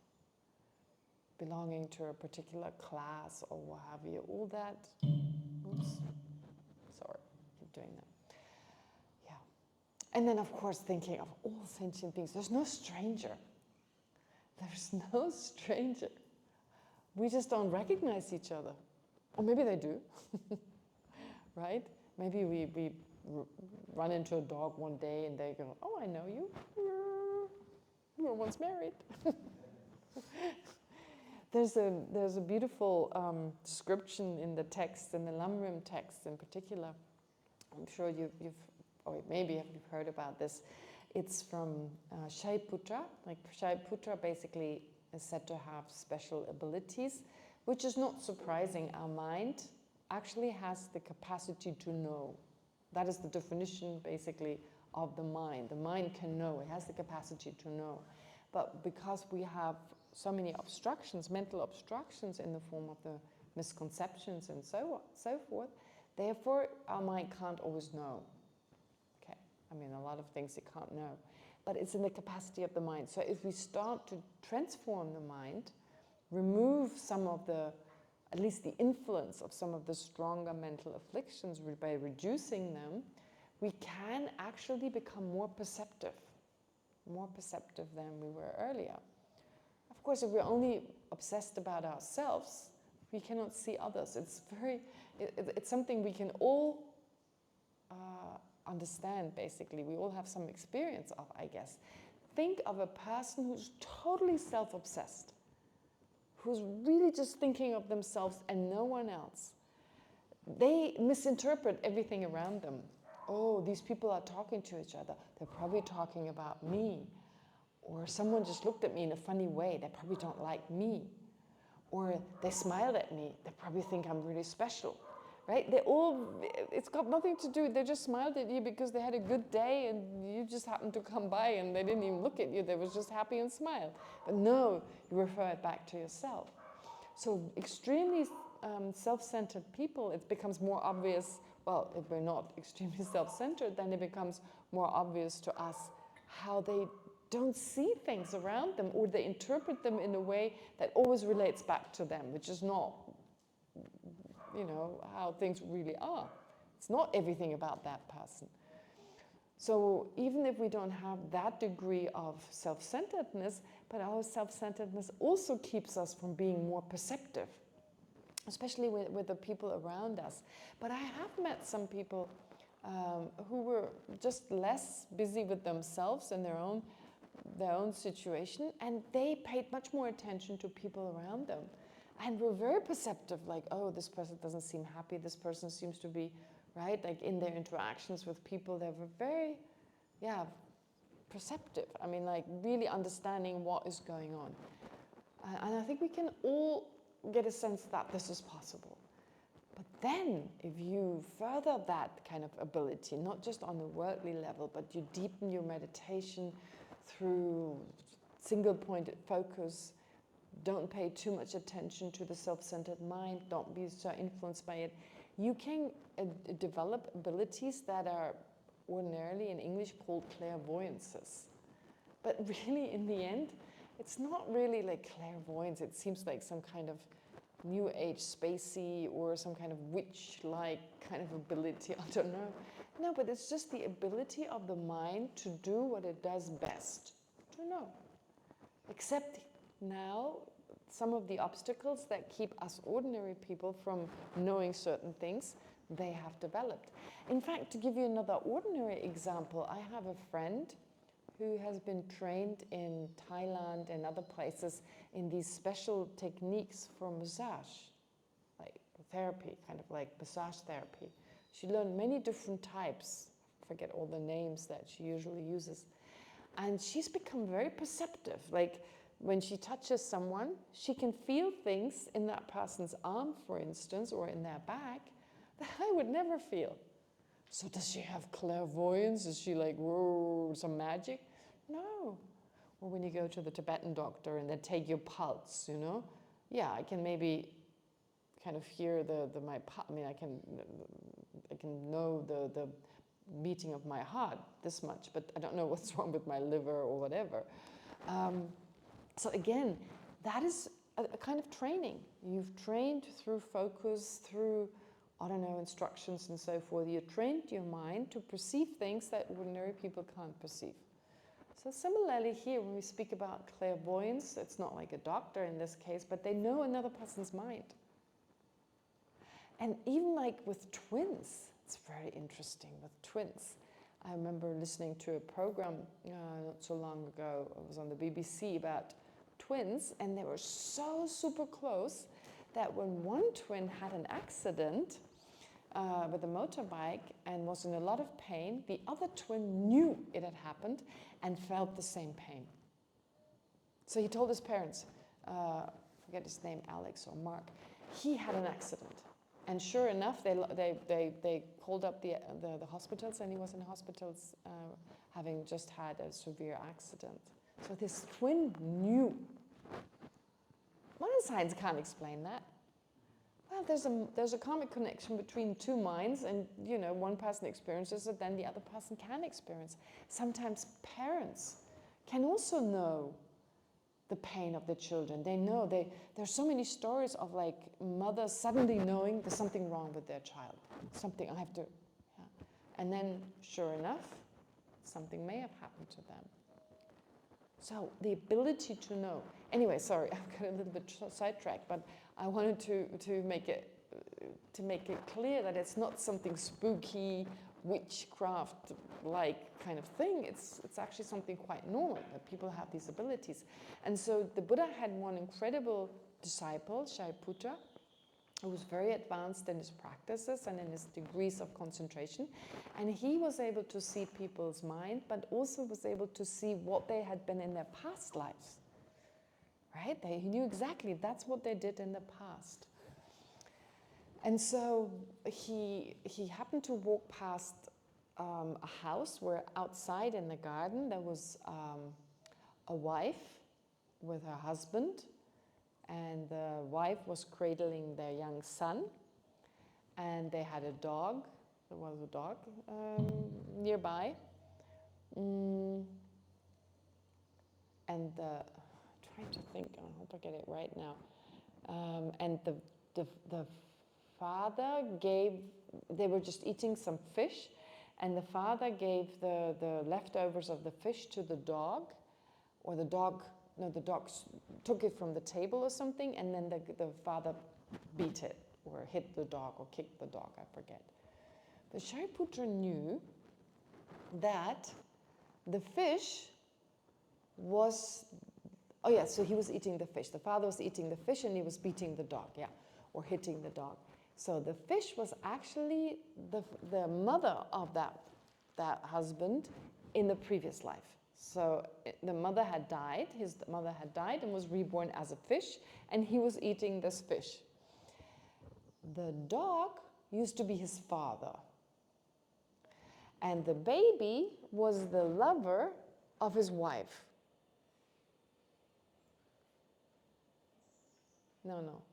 Belonging to a particular class or what have you. All that. Oops. Sorry, keep doing that. And then, of course, thinking of all sentient beings. There's no stranger. There's no stranger. We just don't recognize each other. Or maybe they do, right? Maybe we run into a dog one day and they go, oh, I know you. We were once married. There's a beautiful description in the text, in the Lamrim text in particular. I'm sure you've or maybe you've heard about this. It's from Shaiputra. Like Shaiputra basically is said to have special abilities, which is not surprising. Our mind actually has the capacity to know. That is the definition basically of the mind. The mind can know, it has the capacity to know. But because we have so many obstructions, mental obstructions in the form of the misconceptions and so forth, therefore our mind can't always know. Okay, I mean, a lot of things it can't know. But it's in the capacity of the mind. So if we start to transform the mind, remove some of the, at least the influence of some of the stronger mental afflictions by reducing them, we can actually become more perceptive than we were earlier. Of course, if we're only obsessed about ourselves, we cannot see others. It's something we can all understand, basically. We all have some experience of, I guess. Think of a person who's totally self-obsessed, who's really just thinking of themselves and no one else. They misinterpret everything around them. Oh, these people are talking to each other. They're probably talking about me. Or someone just looked at me in a funny way. They probably don't like me. Or they smiled at me. They probably think I'm really special. Right? It's got nothing to do, they just smiled at you because they had a good day and you just happened to come by and they didn't even look at you, they were just happy and smiled. But no, you refer it back to yourself. So extremely self-centered people, it becomes more obvious, well, if we're not extremely self-centered, then it becomes more obvious to us how they don't see things around them, or they interpret them in a way that always relates back to them, which is not, you know, how things really are. It's not everything about that person. So even if we don't have that degree of self-centeredness, but our self-centeredness also keeps us from being more perceptive, especially with the people around us. But I have met some people who were just less busy with themselves and their own situation, and they paid much more attention to people around them. And we're very perceptive, like, oh, this person doesn't seem happy, this person seems to be, right, like in their interactions with people, they were very, perceptive. I mean, like really understanding what is going on. And I think we can all get a sense that this is possible. But then, if you further that kind of ability, not just on the worldly level, but you deepen your meditation through single-pointed focus, don't pay too much attention to the self-centered mind, don't be so influenced by it, you can develop abilities that are ordinarily in English called clairvoyances. But really, in the end, it's not really like clairvoyance. It seems like some kind of new age spacey or some kind of witch-like kind of ability, I don't know. No, but it's just the ability of the mind to do what it does best, to know. Except now, some of the obstacles that keep us ordinary people from knowing certain things, they have developed. In fact, to give you another ordinary example, I have a friend who has been trained in Thailand and other places in these special techniques for massage, like therapy, kind of like massage therapy. She learned many different types, I forget all the names that she usually uses. And she's become very perceptive. Like when she touches someone, she can feel things in that person's arm, for instance, or in their back that I would never feel. So does she have clairvoyance? Is she like, whoa, some magic? No. Or when you go to the Tibetan doctor and they take your pulse, you know? Yeah, I can maybe kind of hear I can know the beating of my heart this much, but I don't know what's wrong with my liver or whatever. So again, that is a kind of training. You've trained through focus, through, I don't know, instructions and so forth. You trained your mind to perceive things that ordinary people can't perceive. So similarly here, when we speak about clairvoyance, it's not like a doctor in this case, but they know another person's mind. And even like with twins, it's very interesting with twins. I remember listening to a program not so long ago, it was on the BBC, about twins, and they were so super close that when one twin had an accident with a motorbike and was in a lot of pain, the other twin knew it had happened and felt the same pain. So he told his parents, forget his name, Alex or Mark, he had an accident. And sure enough, they called up the hospitals, and he was in hospitals having just had a severe accident. So this twin knew. Modern science can't explain that. Well, there's a karmic connection between two minds, and one person experiences it, then the other person can experience. Sometimes parents can also know the pain of the children. They know, there's so many stories of like mothers suddenly knowing there's something wrong with their child. Something I have to, yeah. And then sure enough, something may have happened to them. So the ability to know. Anyway, sorry, I've got a little bit sidetracked, but I wanted to make it clear that it's not something spooky, witchcraft-like kind of thing. It's actually something quite normal, that people have these abilities. And so the Buddha had one incredible disciple, Shariputra, who was very advanced in his practices and in his degrees of concentration. And he was able to see people's mind, but also was able to see what they had been in their past lives. Right? He knew exactly that's what they did in the past. And so he happened to walk past a house where outside in the garden there was a wife with her husband, and the wife was cradling their young son, and they had a dog. There was a dog nearby. And trying to think, I hope I get it right now. And the father they were just eating some fish, and the father gave the leftovers of the fish to the dog, or the dog took it from the table or something, and then the father beat it, or hit the dog, or kicked the dog, I forget. But Shariputra knew that the fish was, so he was eating the fish. The father was eating the fish and he was beating the dog, or hitting the dog. So the fish was actually the mother of that husband in the previous life. So the mother had died, his mother had died and was reborn as a fish, and he was eating this fish. The dog used to be his father. And the baby was the lover of his wife. No,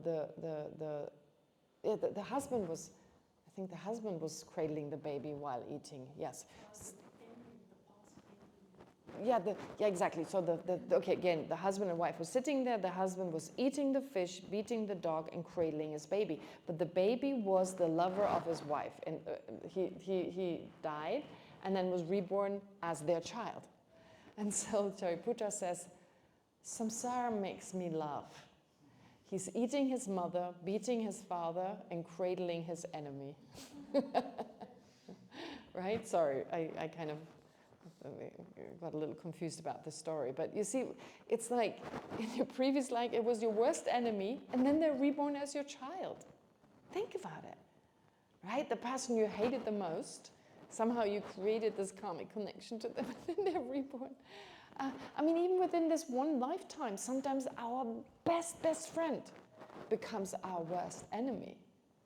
the husband was, I think the husband was cradling the baby while eating, yes. Yeah, exactly. So again, the husband and wife were sitting there. The husband was eating the fish, beating the dog, and cradling his baby. But the baby was the lover of his wife, and he died, and then was reborn as their child. And so Shariputra says, samsara makes me laugh. He's eating his mother, beating his father, and cradling his enemy. Right? Sorry, I kind of got a little confused about the story. But you see, it's like in your previous life, it was your worst enemy, and then they're reborn as your child. Think about it. Right? The person you hated the most, somehow you created this karmic connection to them, and then they're reborn. I mean, even within this one lifetime, sometimes our best friend becomes our worst enemy.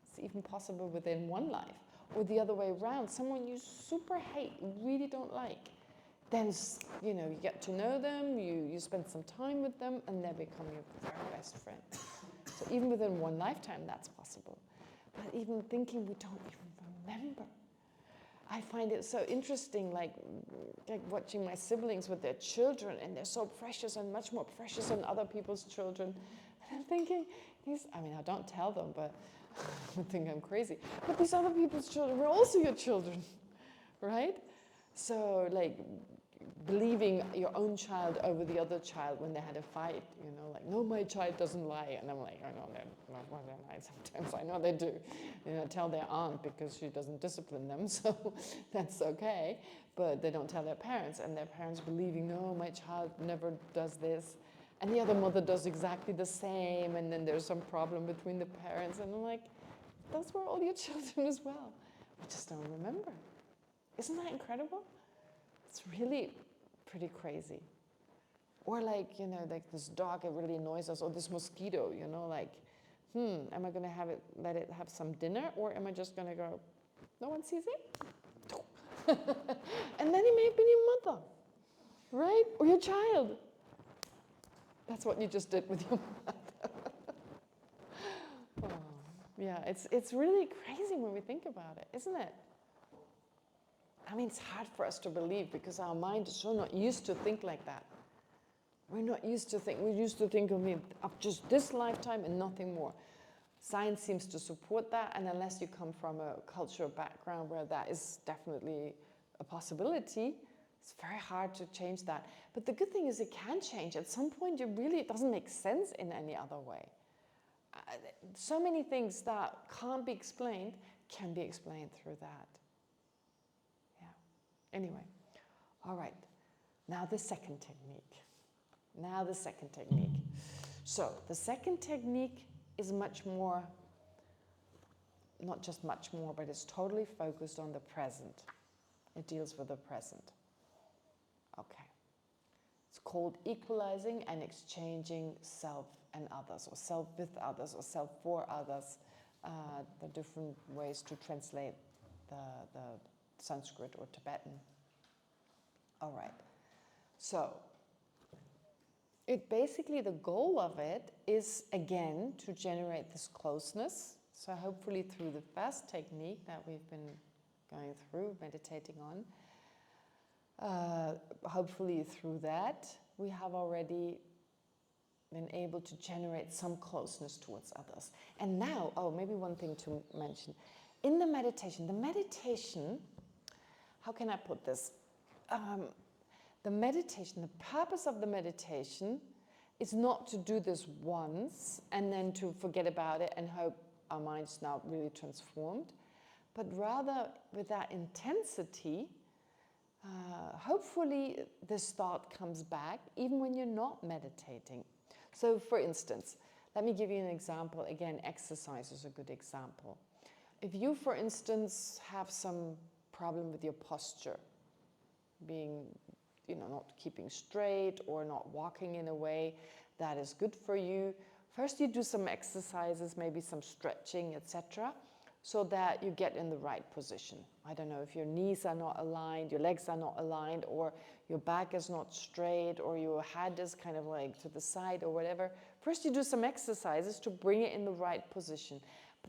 It's even possible within one life. Or the other way around, someone you super hate, really don't like. Then, you get to know them, you spend some time with them, and they become your very best friend. So even within one lifetime, that's possible. But even thinking we don't even remember. I find it so interesting, like watching my siblings with their children, and they're so precious and much more precious than other people's children. And I'm thinking, I don't tell them, but I think I'm crazy. But these other people's children were also your children, right? So like believing your own child over the other child when they had a fight, like, no, my child doesn't lie. And I'm like, I know they're not going to lie sometimes. I know they do. Tell their aunt because she doesn't discipline them, so that's okay. But they don't tell their parents, and their parents believing, no, my child never does this. And the other mother does exactly the same, and then there's some problem between the parents. And I'm like, those were all your children as well. We just don't remember. Isn't that incredible? It's really pretty crazy. Or like, like this dog, it really annoys us, or this mosquito, like, am I going to let it have some dinner, or am I just going to go, no one sees it? And then it may have been your mother, right? Or your child. That's what you just did with your mother. Oh, yeah, it's really crazy when we think about it, isn't it? I mean, it's hard for us to believe because our mind is so not used to think like that. We're not used to think. We're used to think of just this lifetime and nothing more. Science seems to support that, and unless you come from a cultural background where that is definitely a possibility, it's very hard to change that. But the good thing is it can change. At some point, it doesn't make sense in any other way. So many things that can't be explained can be explained through that. Yeah. Anyway, all right. Now the second technique. So the second technique is much more, not just much more, but it's totally focused on the present. It deals with the present. Okay. It's called equalizing and exchanging self and others, or self with others, or self for others. The different ways to translate the Sanskrit or Tibetan. All right. So, basically the goal of it is, again, to generate this closeness. So hopefully through the first technique that we've been going through, meditating on, hopefully through that, we have already been able to generate some closeness towards others. And now, maybe one thing to mention. In the meditation, how can I put this? The purpose of the meditation is not to do this once and then to forget about it and hope our mind's now really transformed, but rather with that intensity, hopefully this thought comes back even when you're not meditating. So for instance, let me give you an example. Again, exercise is a good example. If you, for instance, have some problem with your posture, being not keeping straight or not walking in a way that is good for you. First you do some exercises, maybe some stretching, etc., so that you get in the right position. I don't know, if your knees are not aligned, your legs are not aligned, or your back is not straight, or your head is kind of like to the side or whatever. First you do some exercises to bring it in the right position.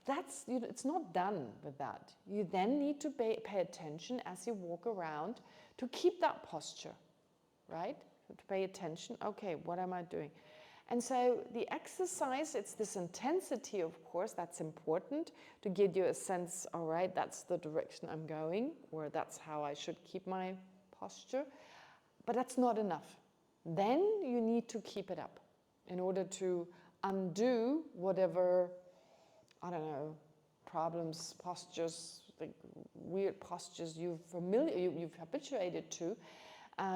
But it's not done with that. You then need to pay attention as you walk around to keep that posture. Right? To pay attention. Okay, what am I doing? And so the exercise, it's this intensity, of course, that's important to give you a sense, all right, that's the direction I'm going, or that's how I should keep my posture. But that's not enough. Then you need to keep it up in order to undo whatever, I don't know, problems, postures, like weird postures you've habituated to.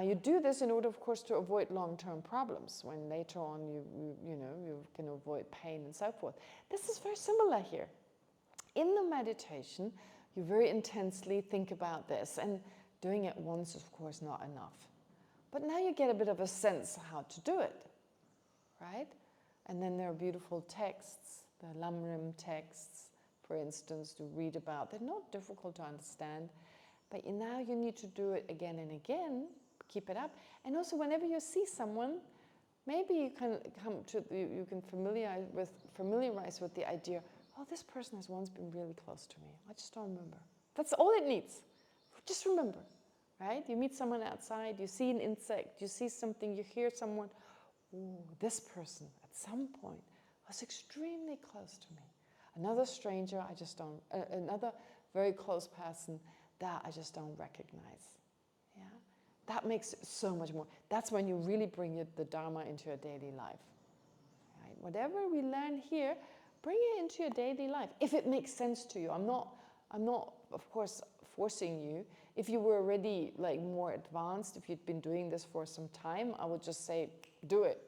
You do this in order, of course, to avoid long-term problems when later on you can avoid pain and so forth. This is very similar here. In the meditation, you very intensely think about this, and doing it once is, of course, not enough. But now you get a bit of a sense of how to do it, right? And then there are beautiful texts, the Lamrim texts, for instance, to read about. They're not difficult to understand, but now you need to do it again and again. Keep it up. And also whenever you see someone, maybe you can you can familiarize with the idea, oh, this person has once been really close to me. I just don't remember. That's all it needs. Just remember, right? You meet someone outside, you see an insect, you see something, you hear someone, oh, this person at some point was extremely close to me. Another stranger, another very close person that I just don't recognize. Yeah. That makes it so much more. That's when you really bring the Dharma into your daily life. Right? Whatever we learn here, bring it into your daily life. If it makes sense to you. I'm not, of course, forcing you. If you were already more advanced, if you'd been doing this for some time, I would just say, do it,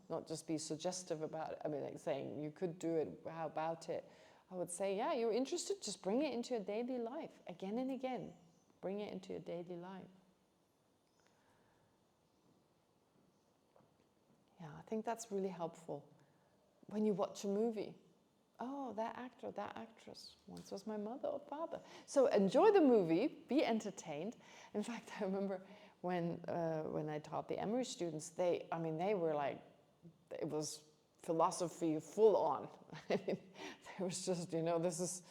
not just be suggestive about it. I mean, saying you could do it, how about it? I would say, yeah, you're interested, just bring it into your daily life again and again. Bring it into your daily life. Yeah, I think that's really helpful. When you watch a movie, oh, that actor, that actress once was my mother or father. So enjoy the movie, be entertained. In fact, I remember when I taught the Emory students, they were like, it was philosophy full on. I mean, there was just, this is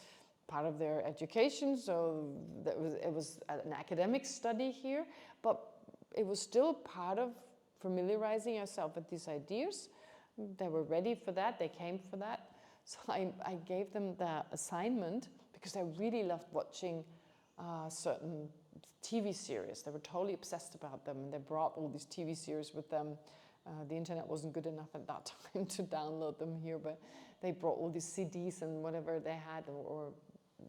part of their education, so it was an academic study here, but it was still part of familiarizing yourself with these ideas. They were ready for that, they came for that. So I gave them the assignment because I really loved watching certain TV series. They were totally obsessed about them, and they brought all these TV series with them. The internet wasn't good enough at that time to download them here, but they brought all these CDs and whatever they had, or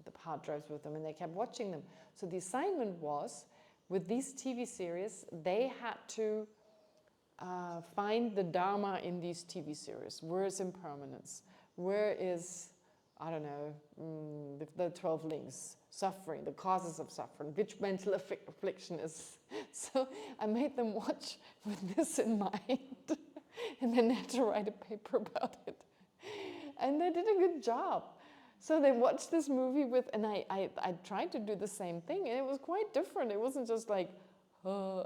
the hard drives with them, and they kept watching them. So the assignment was, with these TV series, they had to find the Dharma in these TV series. Where is impermanence? Where is, I don't know, the 12 links, suffering, the causes of suffering, which mental affliction is. So I made them watch with this in mind, and then they had to write a paper about it. And they did a good job. So they watched this movie with, and I tried to do the same thing, and it was quite different. It wasn't just like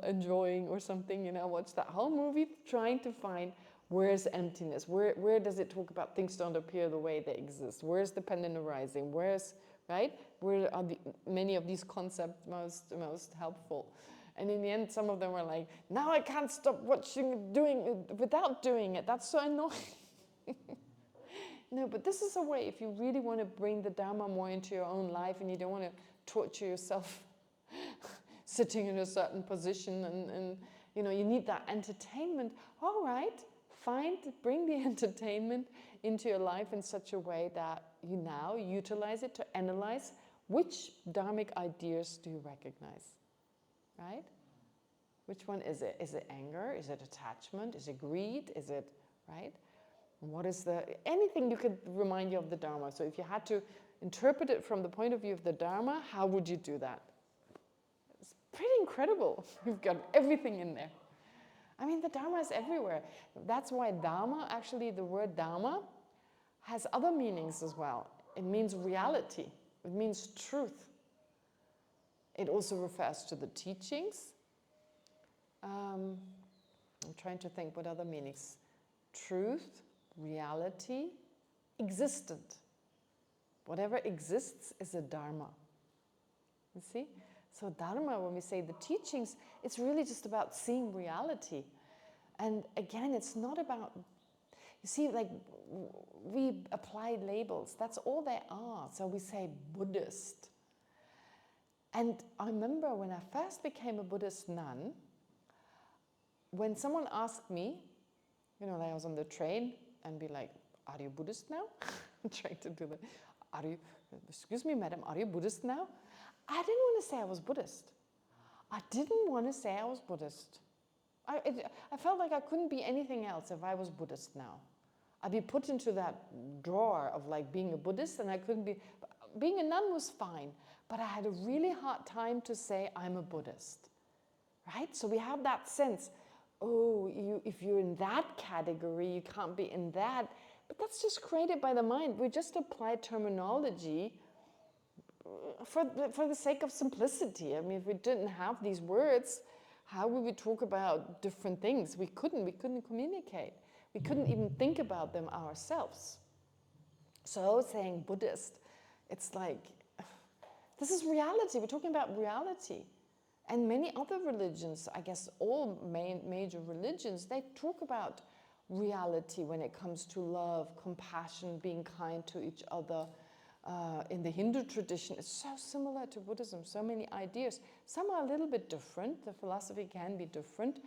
enjoying or something, I watched that whole movie trying to find where's emptiness, where does it talk about things don't appear the way they exist, where's dependent arising, where's, right, where are many of these concepts most helpful. And in the end, some of them were like, now I can't stop watching, doing it without doing it, that's so annoying. No, but this is a way, if you really want to bring the Dharma more into your own life and you don't want to torture yourself sitting in a certain position and you need that entertainment. All right, bring the entertainment into your life in such a way that you now utilize it to analyze which dharmic ideas do you recognize, right? Which one is it? Is it anger? Is it attachment? Is it greed? Is it, right? What is anything you could remind you of the Dharma. So if you had to interpret it from the point of view of the Dharma, how would you do that? It's pretty incredible. You've got everything in there. I mean, the Dharma is everywhere. That's why Dharma, actually the word Dharma, has other meanings as well. It means reality. It means truth. It also refers to the teachings. I'm trying to think what other meanings. Truth, reality, existent. Whatever exists is a Dharma. You see? So Dharma, when we say the teachings, it's really just about seeing reality. And again, it's not about, you see, like we apply labels. That's all they are. So we say Buddhist. And I remember when I first became a Buddhist nun, when someone asked me, like I was on the train and be like, are you Buddhist now? I'm trying to do that. Excuse me, madam, are you Buddhist now? I didn't want to say I was Buddhist. I didn't want to say I was Buddhist. I felt like I couldn't be anything else if I was Buddhist now. I'd be put into that drawer of like being a Buddhist, and I couldn't be. Being a nun was fine, but I had a really hard time to say I'm a Buddhist, right? So we have that sense, if you're in that category, you can't be in that. But that's just created by the mind. We just apply terminology for the sake of simplicity. I mean, if we didn't have these words, how would we talk about different things? We couldn't communicate. We couldn't even think about them ourselves. So saying Buddhist, it's like, this is reality. We're talking about reality. And many other religions, I guess all major religions, they talk about reality when it comes to love, compassion, being kind to each other. In the Hindu tradition, it's so similar to Buddhism, so many ideas. Some are a little bit different, the philosophy can be different,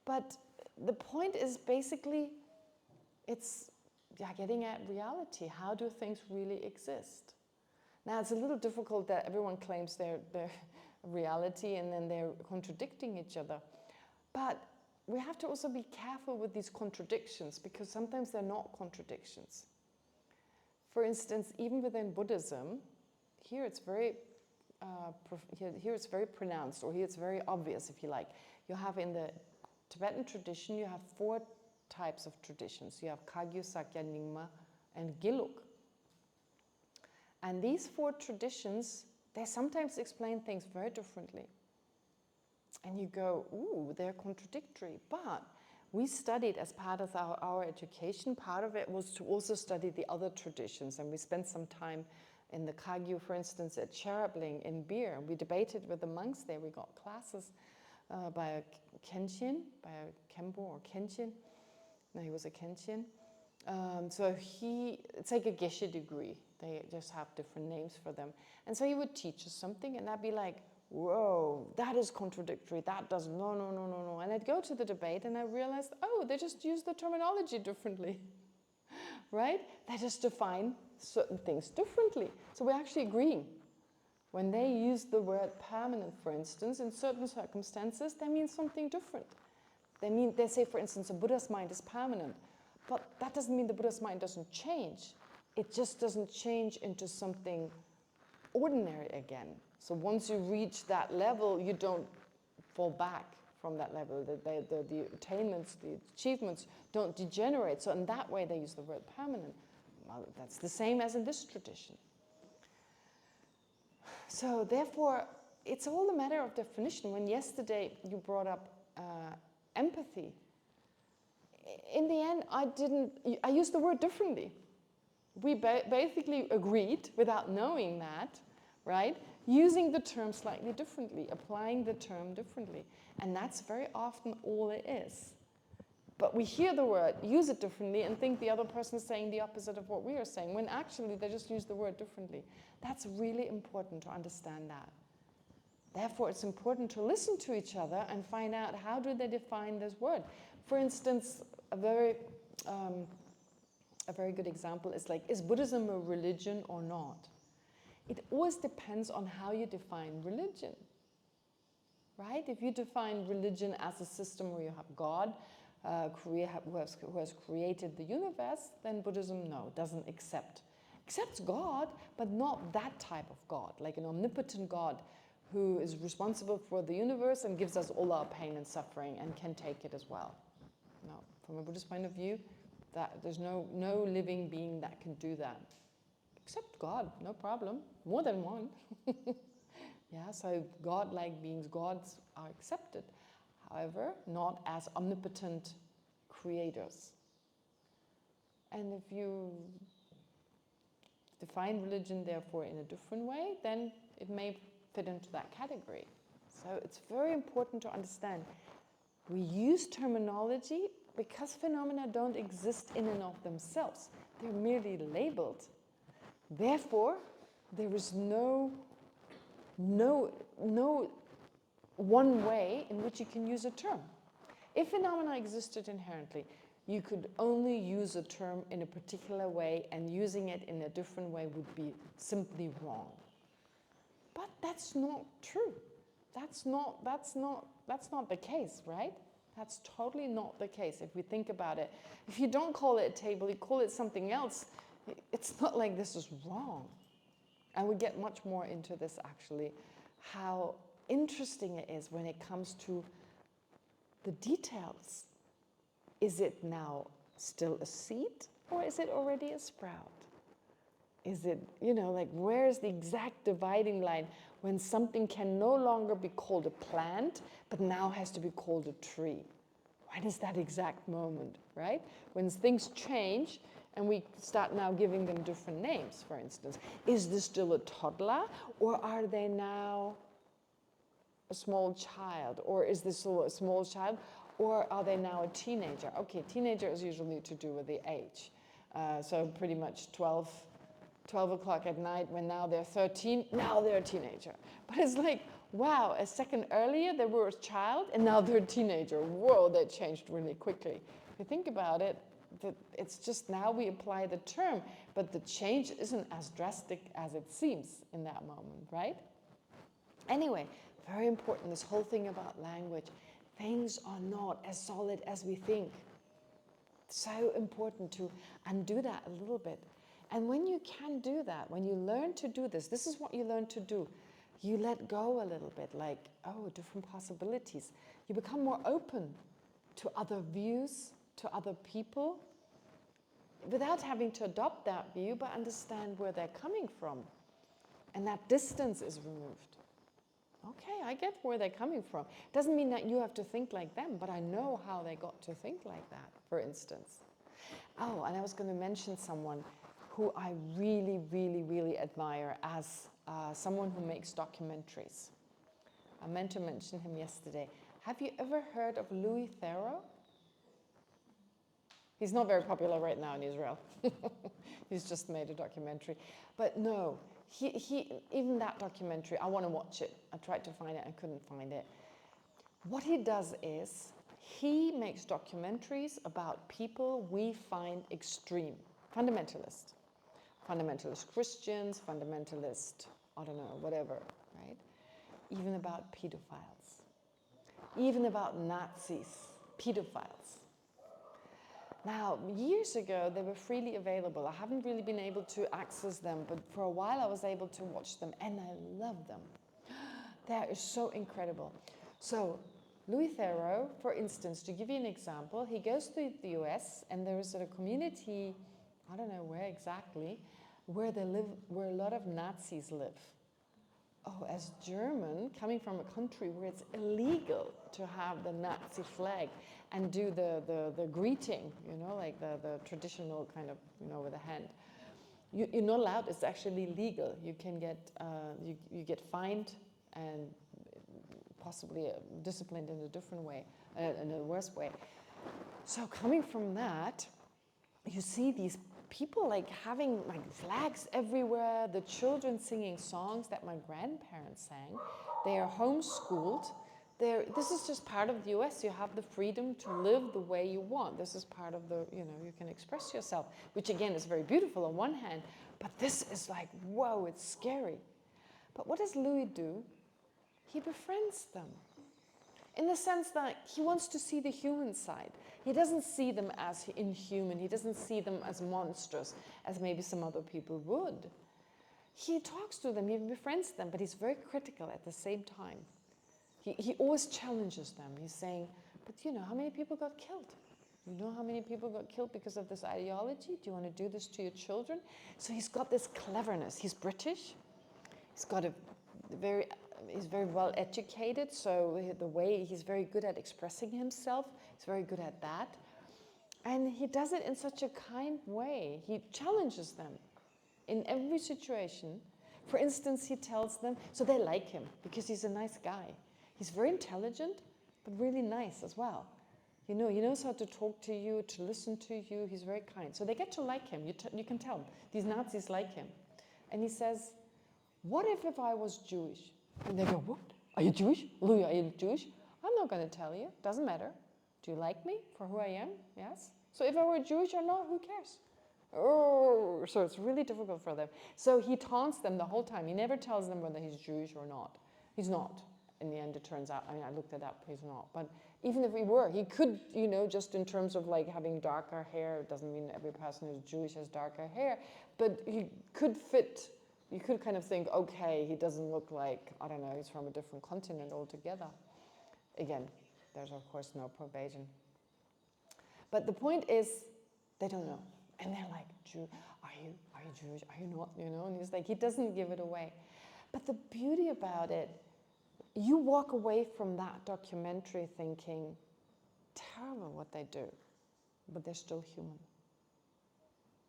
but the point is basically, it's getting at reality. How do things really exist? Now, it's a little difficult that everyone claims their reality and then they're contradicting each other. But we have to also be careful with these contradictions, because sometimes they're not contradictions. For instance, even within Buddhism, here it's very pronounced, or here it's very obvious, if you like. You have in the Tibetan tradition, you have 4 types of traditions. You have Kagyu, Sakya, Nyingma, and Gelug. And these 4 traditions, they sometimes explain things very differently. And you go, ooh, they're contradictory. But we studied as part of our education, part of it was to also study the other traditions. And we spent some time in the Kagyu, for instance, at Dharamshala in Bir. We debated with the monks there. We got classes by a Kenshin, by a Kempo or Kenshin. No, he was a Kenshin. So it's like a Geshe degree. They just have different names for them. And so he would teach us something, and I'd be like, whoa, that is contradictory. That doesn't, no. And I'd go to the debate, and I realized, oh, they just use the terminology differently, right? They just define certain things differently. So we're actually agreeing. When they use the word permanent, for instance, in certain circumstances, they mean something different. They say, for instance, a Buddha's mind is permanent. But that doesn't mean the Buddha's mind doesn't change. It just doesn't change into something ordinary again. So once you reach that level, you don't fall back from that level. The attainments, the achievements don't degenerate. So in that way, they use the word permanent. Well, that's the same as in this tradition. So therefore, it's all a matter of definition. When yesterday you brought up empathy, in the end, I used the word differently. We basically agreed, without knowing that, right? Using the term slightly differently, applying the term differently. And that's very often all it is. But we hear the word, use it differently, and think the other person is saying the opposite of what we are saying, when actually they just use the word differently. That's really important to understand that. Therefore, it's important to listen to each other and find out how do they define this word. For instance, a very good example is like, is Buddhism a religion or not? It always depends on how you define religion, right? If you define religion as a system where you have God who has created the universe, then Buddhism, no, doesn't accepts God, but not that type of God, like an omnipotent God who is responsible for the universe and gives us all our pain and suffering and can take it as well. No, from a Buddhist point of view, that there's no living being that can do that. Except God, no problem. More than one. Yeah, so God-like beings, gods are accepted. However, not as omnipotent creators. And if you define religion, therefore, in a different way, then it may fit into that category. So it's very important to understand. We use terminology because phenomena don't exist in and of themselves. They're merely labeled. Therefore, there is no one way in which you can use a term. If phenomena existed inherently, you could only use a term in a particular way, and using it in a different way would be simply wrong. But that's not true. That's not the case, right? That's totally not the case if we think about it. If you don't call it a table, you call it something else, it's not like this is wrong. And we get much more into this actually, how interesting it is when it comes to the details. Is it now still a seed, or is it already a sprout? Is it, like, where is the exact dividing line when something can no longer be called a plant, but now has to be called a tree? When is that exact moment, right? When things change and we start now giving them different names, for instance. Is this still a toddler, or are they now a small child? Or is this still a small child, or are they now a teenager? Okay, teenager is usually to do with the age. So pretty much 12 o'clock at night, when now they're 13, now they're a teenager. But it's like, wow, a second earlier they were a child and now they're a teenager. Whoa, that changed really quickly. If you think about it, it's just now we apply the term, but the change isn't as drastic as it seems in that moment, right? Anyway, very important, this whole thing about language. Things are not as solid as we think. So important to undo that a little bit. And when you can do that, when you learn to do this, this is what you learn to do. You let go a little bit, like, oh, different possibilities. You become more open to other views, to other people. without having to adopt that view, but understand where they're coming from. And that distance is removed. Okay, I get where they're coming from. Doesn't mean that you have to think like them, but I know how they got to think like that, for instance. Oh, and I was going to mention someone who I really, really, really admire as someone who makes documentaries. I meant to mention him yesterday. Have you ever heard of Louis Theroux? He's not very popular right now in Israel. He's just made a documentary. But no, he even that documentary, I want to watch it. I tried to find it, I couldn't find it. What he does is, he makes documentaries about people we find extreme, fundamentalist. Fundamentalist Christians, fundamentalist, I don't know, whatever, right? Even about pedophiles. Even about Nazis, pedophiles. Now, years ago, they were freely available. I haven't really been able to access them, but for a while I was able to watch them, and I love them. They are so incredible. So, Louis Theroux, for instance, to give you an example, he goes to the US, and there is a community, I don't know where exactly, where they live, where a lot of Nazis live. Oh, as German, coming from a country where it's illegal to have the Nazi flag and do the greeting, you know, like the traditional kind of, you know, with a hand. You're not allowed, it's actually legal. You can get, you get fined and possibly disciplined in a different way, in a worse way. So coming from that, you see these people like having like flags everywhere, the children singing songs that my grandparents sang. They are homeschooled. This is just part of the US. You have the freedom to live the way you want. This is part of the, you know, you can express yourself, which again is very beautiful on one hand, but this is like, whoa, it's scary. But what does Louis do? He befriends them. In the sense that he wants to see the human side. He doesn't see them as inhuman. He doesn't see them as monsters, as maybe some other people would. He talks to them, he befriends them, but he's very critical at the same time. He always challenges them. He's saying, but you know, how many people got killed? You know how many people got killed because of this ideology? Do you want to do this to your children? So he's got this cleverness. He's British. He's got he's very well educated, so the way he's very good at expressing himself, he's very good at that. And he does it in such a kind way. He challenges them in every situation. For instance, he tells them, so they like him because he's a nice guy. He's very intelligent, but really nice as well. You know, he knows how to talk to you, to listen to you. He's very kind. So they get to like him. You can tell. These Nazis like him. And he says, what if I was Jewish? And they go, what? Are you Jewish? Louis, are you Jewish? I'm not going to tell you. Doesn't matter. Do you like me for who I am? Yes. So if I were Jewish or not, who cares? Oh, so it's really difficult for them. So he taunts them the whole time. He never tells them whether he's Jewish or not. He's not. In the end, it turns out, I mean, I looked it up, he's not. But even if he were, he could, you know, just in terms of like having darker hair, it doesn't mean every person who's Jewish has darker hair, but he could fit. You could kind of think, okay, he doesn't look like, I don't know, he's from a different continent altogether. Again, there's of course no probation. But the point is, they don't know. And they're like, are you Jewish? Are you not? You know, and he's like, he doesn't give it away. But the beauty about it, you walk away from that documentary thinking, terrible what they do, but they're still human.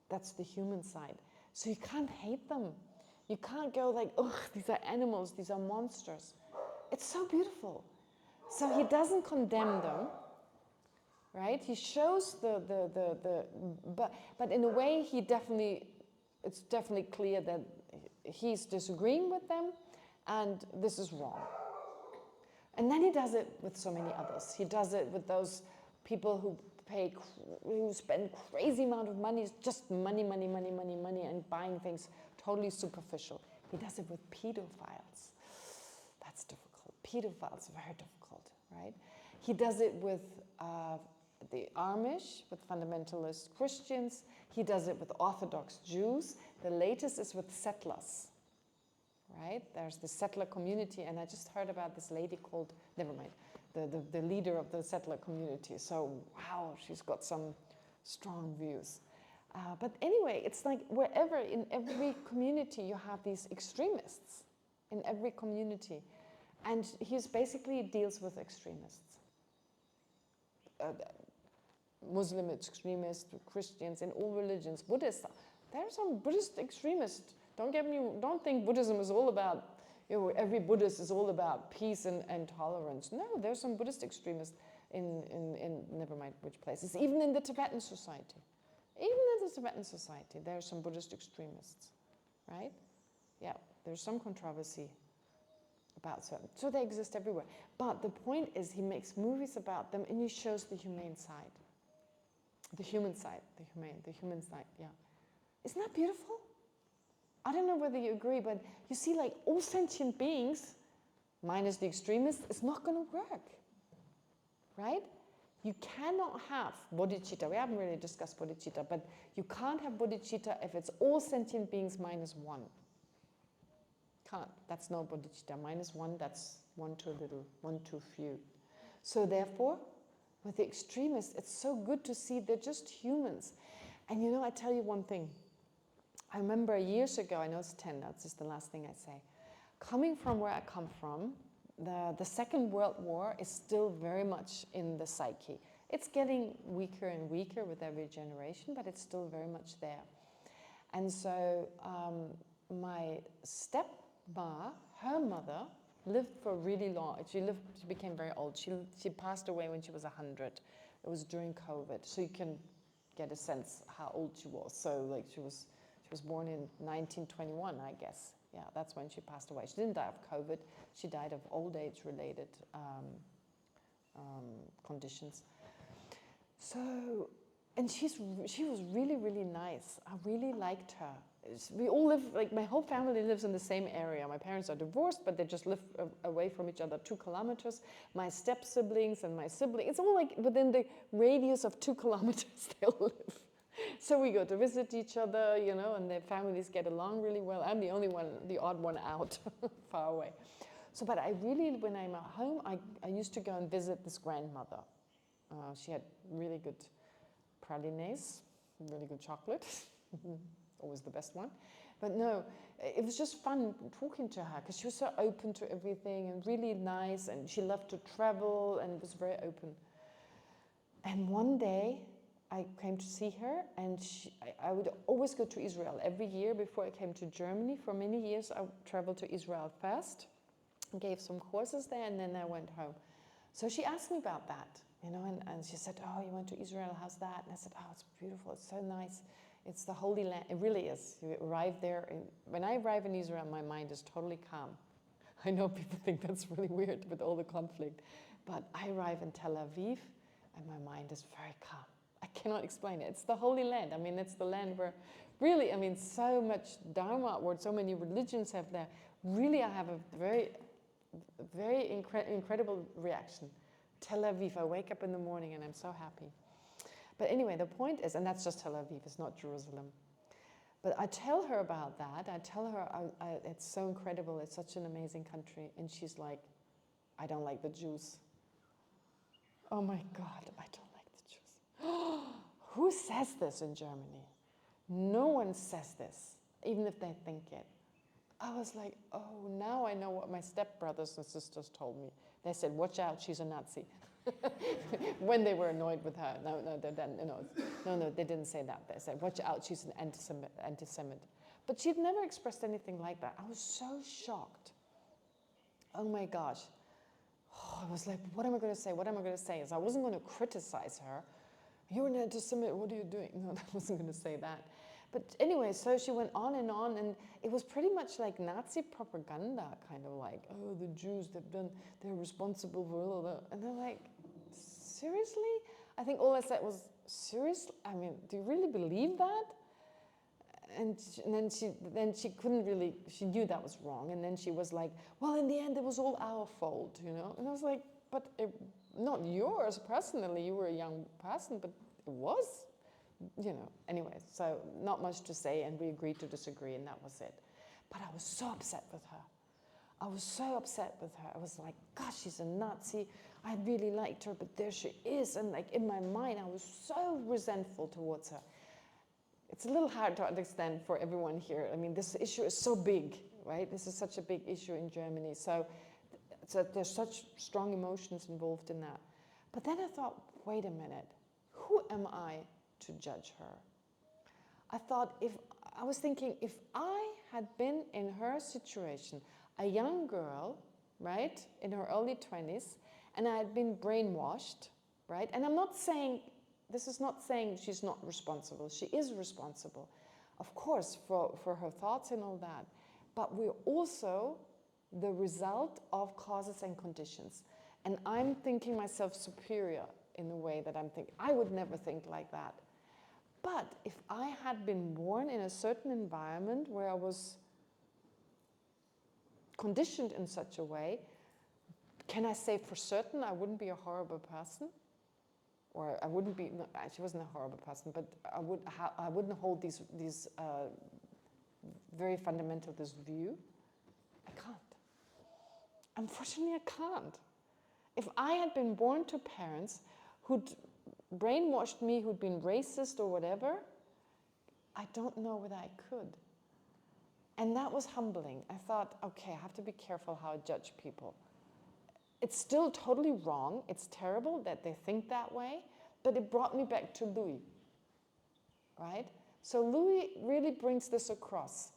That's the human side. So you can't hate them. You can't go like, ugh, these are animals, these are monsters. It's so beautiful. So he doesn't condemn them, right? He shows but in a way it's definitely clear that he's disagreeing with them and this is wrong. And then he does it with so many others. He does it with those people who spend crazy amount of money, just money, and buying things totally superficial. He does it with pedophiles. That's difficult. Pedophiles are very difficult, right? He does it with the Amish, with fundamentalist Christians. He does it with Orthodox Jews. The latest is with settlers, right? There's the settler community, and I just heard about this lady called, never mind, the leader of the settler community. So, wow, she's got some strong views. But anyway, it's like wherever, in every community, you have these extremists. In every community. And he basically deals with extremists. Muslim extremists, Christians, in all religions, Buddhists. There are some Buddhist extremists. Don't think Buddhism is all about, every Buddhist is all about peace and tolerance. No, there's some Buddhist extremists in never mind which places. Even in the Tibetan society. Even in the Tibetan society, there are some Buddhist extremists, right? Yeah, there's some controversy about certain. So they exist everywhere. But the point is, he makes movies about them and he shows the humane side. The human side, the human side, yeah. Isn't that beautiful? I don't know whether you agree, but you see, like, all sentient beings, minus the extremists, it's not going to work, right? You cannot have bodhicitta. We haven't really discussed bodhicitta, but you can't have bodhicitta if it's all sentient beings minus one. Can't. That's no bodhicitta. Minus one, that's one too little, one too few. So therefore, with the extremists, it's so good to see they're just humans. And I tell you one thing. I remember years ago, I know it's 10, that's just the last thing I say. Coming from where I come from, the Second World War is still very much in the psyche. It's getting weaker and weaker with every generation, but it's still very much there. And so my stepma, her mother, lived for really long. She became very old. She passed away when she was 100. It was during COVID, so you can get a sense how old she was. So like she was born in 1921, I guess. Yeah, that's when she passed away. She didn't die of COVID. She died of old age related conditions. So, and she was really, really nice. I really liked her. We all live, like my whole family lives in the same area. My parents are divorced, but they just live away from each other 2 kilometers. My step-siblings and my sibling, it's all like within the radius of 2 kilometers they all live. So we go to visit each other, and their families get along really well. I'm the only one, the odd one out, far away. So, but I really, when I'm at home, I used to go and visit this grandmother. She had really good pralines, really good chocolate. Always the best one. But no, it was just fun talking to her because she was so open to everything and really nice, and she loved to travel and was very open. And one day I came to see her, and I would always go to Israel every year before I came to Germany. For many years I traveled to Israel first, gave some courses there, and then I went home. So she asked me about that, and she said, oh, you went to Israel, how's that? And I said, oh, it's beautiful, it's so nice. It's the Holy Land. It really is. You arrive there. When I arrive in Israel, my mind is totally calm. I know people think that's really weird with all the conflict. But I arrive in Tel Aviv, and my mind is very calm. I cannot explain it. It's the Holy Land. I mean, it's the land where really, so much Dharma, what so many religions have there. Really, I have a very, very incredible reaction. Tel Aviv, I wake up in the morning, and I'm so happy. But anyway, the point is, and that's just Tel Aviv, it's not Jerusalem. But I tell her about that. I tell her it's so incredible, it's such an amazing country. And she's like, I don't like the Jews. Oh my God, I don't like the Jews. Who says this in Germany? No one says this, even if they think it. I was like, oh, now I know what my stepbrothers and sisters told me. They said, watch out, she's a Nazi. When they were annoyed with her. No, they didn't say that. They said, watch out, she's an anti-Semite. But she'd never expressed anything like that. I was so shocked. Oh my gosh. Oh, I was like, what am I going to say? What am I going to say? I wasn't going to criticize her. You're an anti-Semite, what are you doing? No, I wasn't going to say that. But anyway, so she went on, and it was pretty much like Nazi propaganda, kind of like, oh, the Jews, they're responsible for all of that. And they're like, seriously? I think all I said was, seriously? I mean, do you really believe that? And then she couldn't really, she knew that was wrong. And then she was like, well, in the end, it was all our fault, And I was like, but not yours personally, you were a young person, but it was. Anyway, so not much to say, and we agreed to disagree, and that was it. But I was so upset with her. I was so upset with her. I was like, gosh, she's a Nazi. I really liked her, but there she is. And like in my mind, I was so resentful towards her. it's a little hard to understand for everyone here. I mean, this issue is so big, right? This is such a big issue in Germany. So there's such strong emotions involved in that. But then I thought, wait a minute, who am I to judge her? I was thinking, if I had been in her situation, a young girl, right, in her early 20s, and I had been brainwashed, right? And I'm not saying, this is not saying she's not responsible. She is responsible, of course, for her thoughts and all that. But we're also the result of causes and conditions. And I'm thinking myself superior in the way that I'm thinking. I would never think like that. But if I had been born in a certain environment where I was conditioned in such a way, can I say for certain I wouldn't be a horrible person? Or I wouldn't be, no, she wasn't a horrible person, but I wouldn't hold these very fundamental, this view. I can't. Unfortunately, I can't. If I had been born to parents who'd brainwashed me, who'd been racist or whatever, I don't know whether I could. And that was humbling. I thought, okay, I have to be careful how I judge people. It's still totally wrong. It's terrible that they think that way, but it brought me back to Louis, right? So Louis really brings this across.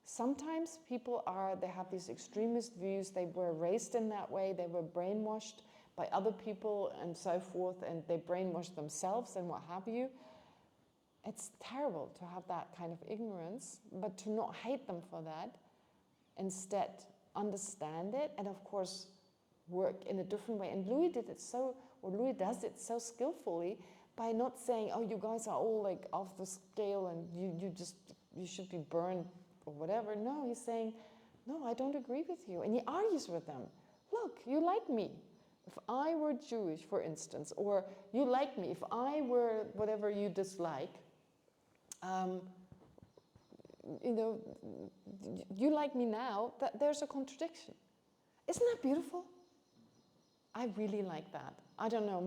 Sometimes people they have these extremist views. They were raised in that way. They were brainwashed by other people and so forth, and they brainwashed themselves and what have you. It's terrible to have that kind of ignorance, but to not hate them for that. Instead, understand it, and of course, work in a different way. And Louis does it so skillfully by not saying, oh, you guys are all like off the scale and you should be burned or whatever. No, he's saying, no, I don't agree with you. And he argues with them. Look, you like me. If I were Jewish, for instance, or you like me, if I were whatever you dislike, you like me now, there's a contradiction. Isn't that beautiful? I really like that. I don't know,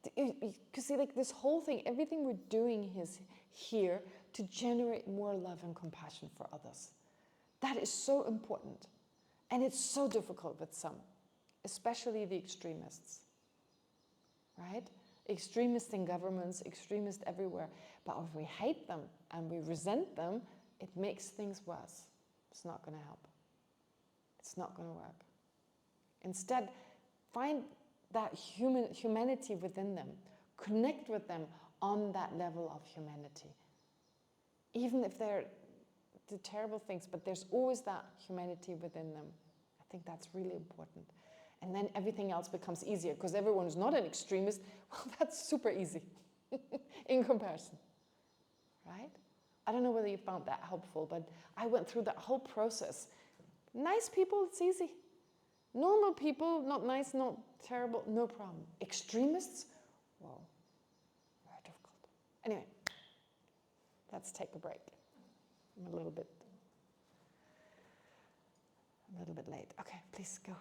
because see, like this whole thing, everything we're doing is here to generate more love and compassion for others. That is so important. And it's so difficult with some, especially the extremists, right? Extremists in governments, extremists everywhere. But if we hate them and we resent them, it makes things worse. It's not going to help. It's not going to work. Instead, find that humanity within them. Connect with them on that level of humanity. Even if they're the terrible things, but there's always that humanity within them. I think that's really important. And then everything else becomes easier, because everyone who's not an extremist, well, that's super easy in comparison, right? I don't know whether you found that helpful, but I went through that whole process. Nice people, it's easy. Normal people, not nice, not terrible, no problem. Extremists, well, very difficult. Anyway, let's take a break. I'm a little bit late. Okay, please go.